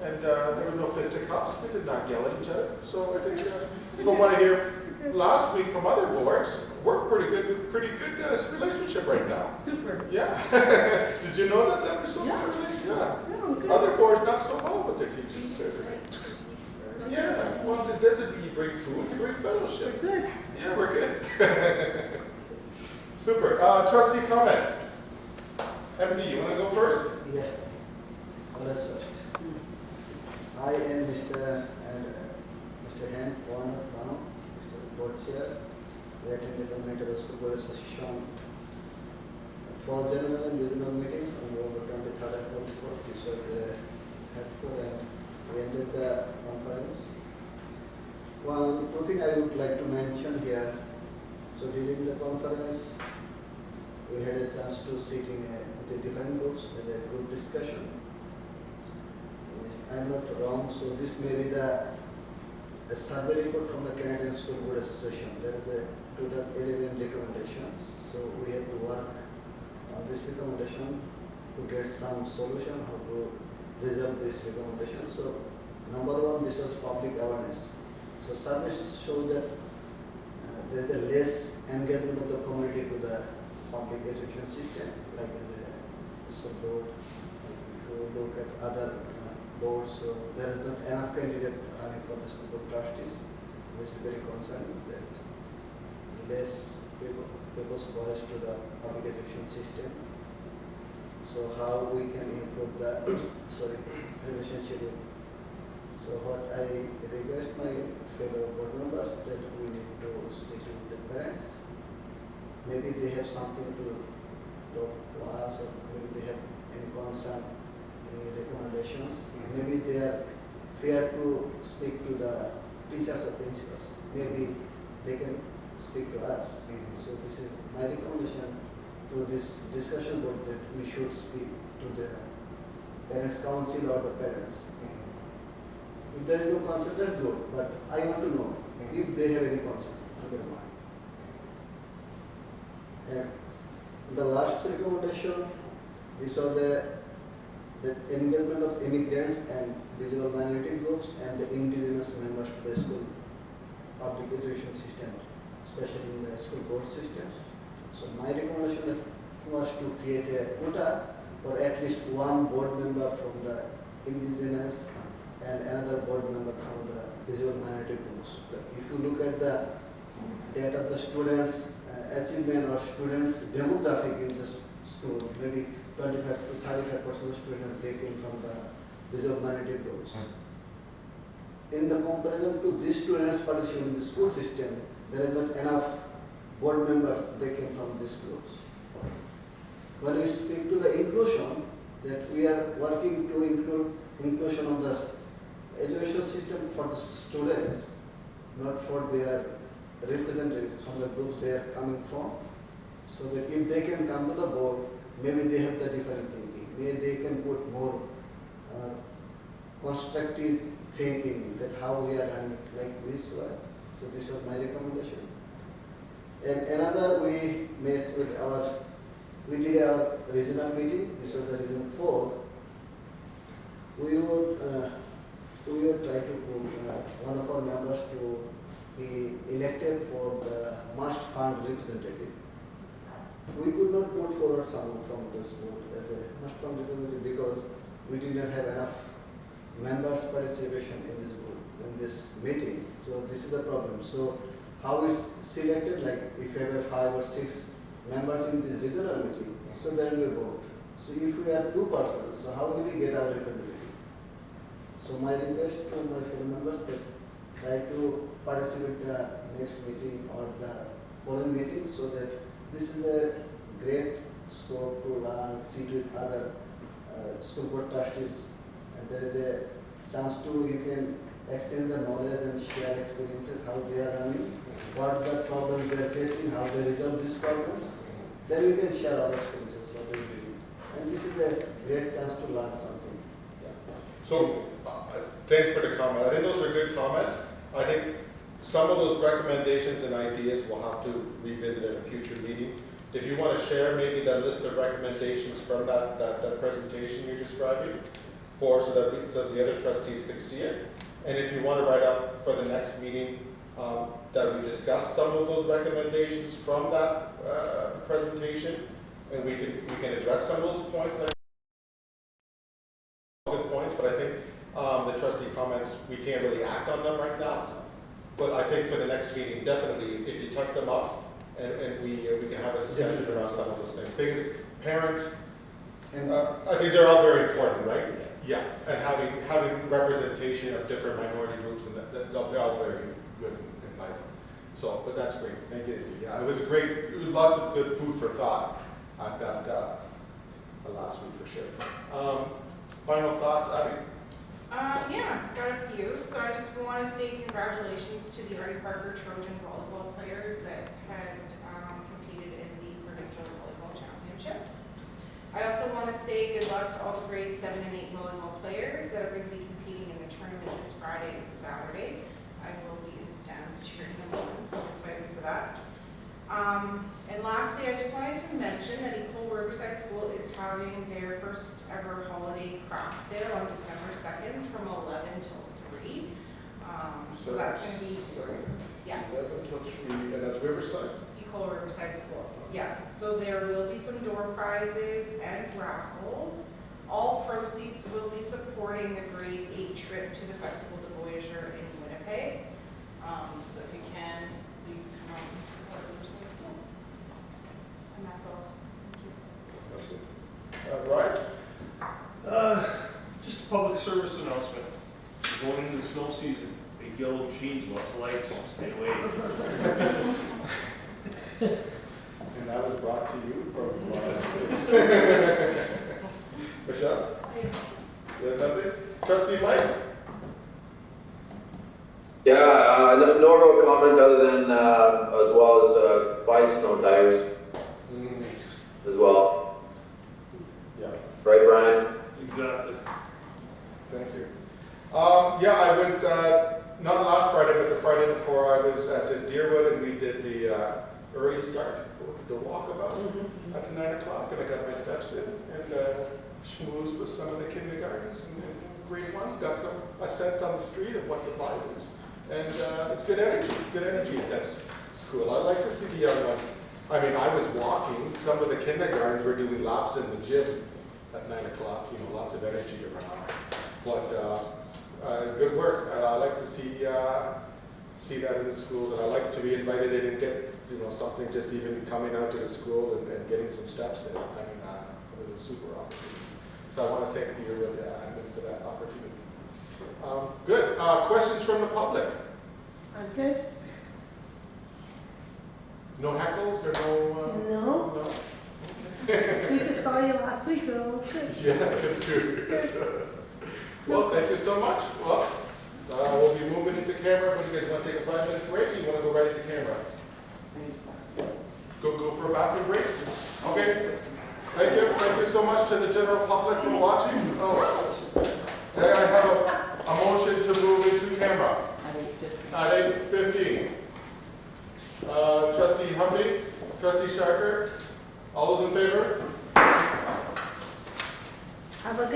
And there were no fisticuffs. We did not yell at each other. So I think, from what I hear last week from other boards, we're pretty good relationship right now. Super. Yeah. Did you know that was so good? Yeah. Other boards not so well with their teachers. Yeah. Well, it doesn't. You bring food, you bring fellowship. Good. Yeah, we're good. Super. Trustee comments. MD, you want to go first? Yes. Let's first. I and Mr. Hen, Warner, Rano, Mr. Board Chair, we attended the Manitoba School Board Association for general and regional meetings on November 23rd and 24th. This was helpful and we ended the conference. One thing I would like to mention here, so during the conference, we had a chance to sit in with the different groups with a group discussion. I'm not wrong, so this may be a survey report from the Canadian School Board Association. There is a total 11 recommendations. So we have to work on this recommendation to get some solution how to resolve this recommendation. So number one, this was public awareness. So surveys show that there is a less engagement of the community to the public education system, like the school board. If you look at other boards, so there is not enough candidate running for the school board trustees. This is very concerning that less people's voice to the public education system. So how we can improve the relationship. So what I request my fellow board members that we need to sit with the parents. Maybe they have something to talk to us, or maybe they have any concern, any recommendations. Maybe they are fear to speak to the teachers or principals. Maybe they can speak to us. So this is my recommendation to this discussion board that we should speak to the parents council or the parents. If there is no concern, that's good. But I want to know if they have any concern. And the last recommendation, this was the engagement of immigrants and visual minority groups and the indigenous members to the school public education system, especially in the school board systems. So my recommendation was to create a quota for at least one board member from the indigenous and another board member from the visual minority groups. If you look at the data of the students' achievement or students' demographic in the school, maybe 25 to 35% of the students they came from the visual minority groups. In the comparison to these students participating in the school system, there is not enough board members they came from these groups. When we speak to the inclusion, that we are working to include inclusion of the system for the students, not for their representatives from the groups they are coming from. So that if they can come to the board, maybe they have the different thinking. Maybe they can put more constructive thinking that how we are running like this way. So this was my recommendation. And another, we met with we did our regional meeting. This was the region 4. We would try to put one of our members to be elected for the must fund representative. We could not put forward someone from this board as a must fund representative because we did not have enough members participation in this group, in this meeting. So this is the problem. So how is selected? Like if you have 5 or 6 members in this regional meeting, so then we vote. So if we are 2 persons, so how will we get our representative? So my request to my fellow members that try to participate in the next meeting or the following meeting, so that this is a great scope to learn, sit with other school board trustees, and there is a chance to you can exchange the knowledge and share experiences, how they are running, what the problems they are facing, how they resolve these problems. Then we can share our experiences, what we do. And this is a great chance to learn something. So, thanks for the comment. I think those are good comments. I think some of those recommendations and ideas we'll have to revisit at a future meeting. If you want to share maybe that list of recommendations from that presentation you're describing, so the other trustees can see it. And if you want to write up for the next meeting that we discuss some of those recommendations from that presentation, and we can address some of those points. Good points, but I think the trustee comments, we can't really act on them right now. But I think for the next meeting, definitely, if you tuck them up, and we can have a discussion around some of those things. Because parents, I think they're all very important, right? Yeah, and having representation of different minority groups, and they're all very good and vital. So, but that's great. Thank you. Yeah, it was lots of good food for thought at that last week for sure. Final thoughts, Abby? Yeah, got a few. So I just want to say congratulations to the Artie Parker Trojan volleyball players that had competed in the provincial volleyball championships. I also want to say good luck to all the grades 7 and 8 volleyball players that are going to be competing in the tournament this Friday and Saturday. I will be in the stands cheering them on, so I'm excited for that. And lastly, I just wanted to mention that Ecole Riverside School is having their first ever holiday craft sale on December 2nd from 11 till 3. So that's going to be, yeah. 11 till 3, and that's Riverside? Ecole Riverside School, yeah. So there will be some door prizes and raffles. All proceeds will be supporting the grade 8 trip to the Festival de Voyageur in Winnipeg. So if you can, please come out and support Riverside School. And that's all. Thank you. Right? Just a public service announcement. We're going into the snow season. Big yellow machines, lots of lights, so stay away. And that was brought to you from Michelle? You have nothing? Trustee Mike? Yeah, no real comment other than, as well as, buy snow tires as well. Yeah. Right, Brian? You got it. Thank you. Yeah, I went, not last Friday, but the Friday before, I was at the Deerwood, and we did the early start, the walkabout at 9 o'clock, and I got my steps in, and schmoozed with some of the kindergartens and grade ones, got a sense on the street of what the vibe is. And it's good energy at that school. I like to see the young ones. I mean, I was walking, some of the kindergartens were doing laps in the gym at 9 o'clock, lots of energy around. But good work. I like to see that in the schools, and I like to be invited in and get, something, just even coming out to the school and getting some steps in. I mean, it was a super opportunity. So I want to thank the Deerwood admin for that opportunity. Good. Questions from the public? I'm good. No heckles or no? No. We just saw you last week, but it was good. Yeah, good. Well, thank you so much. Well, We'll be moving into camera, but you guys want to take a 5-minute break, or you want to go right into camera? Go for a bathroom break? Okay. Thank you so much to the general public for watching. Oh, and I have a motion to move into camera At 8:50. at 8:15. Trustee Humby, Trustee Sharker, all those in favor? Have a good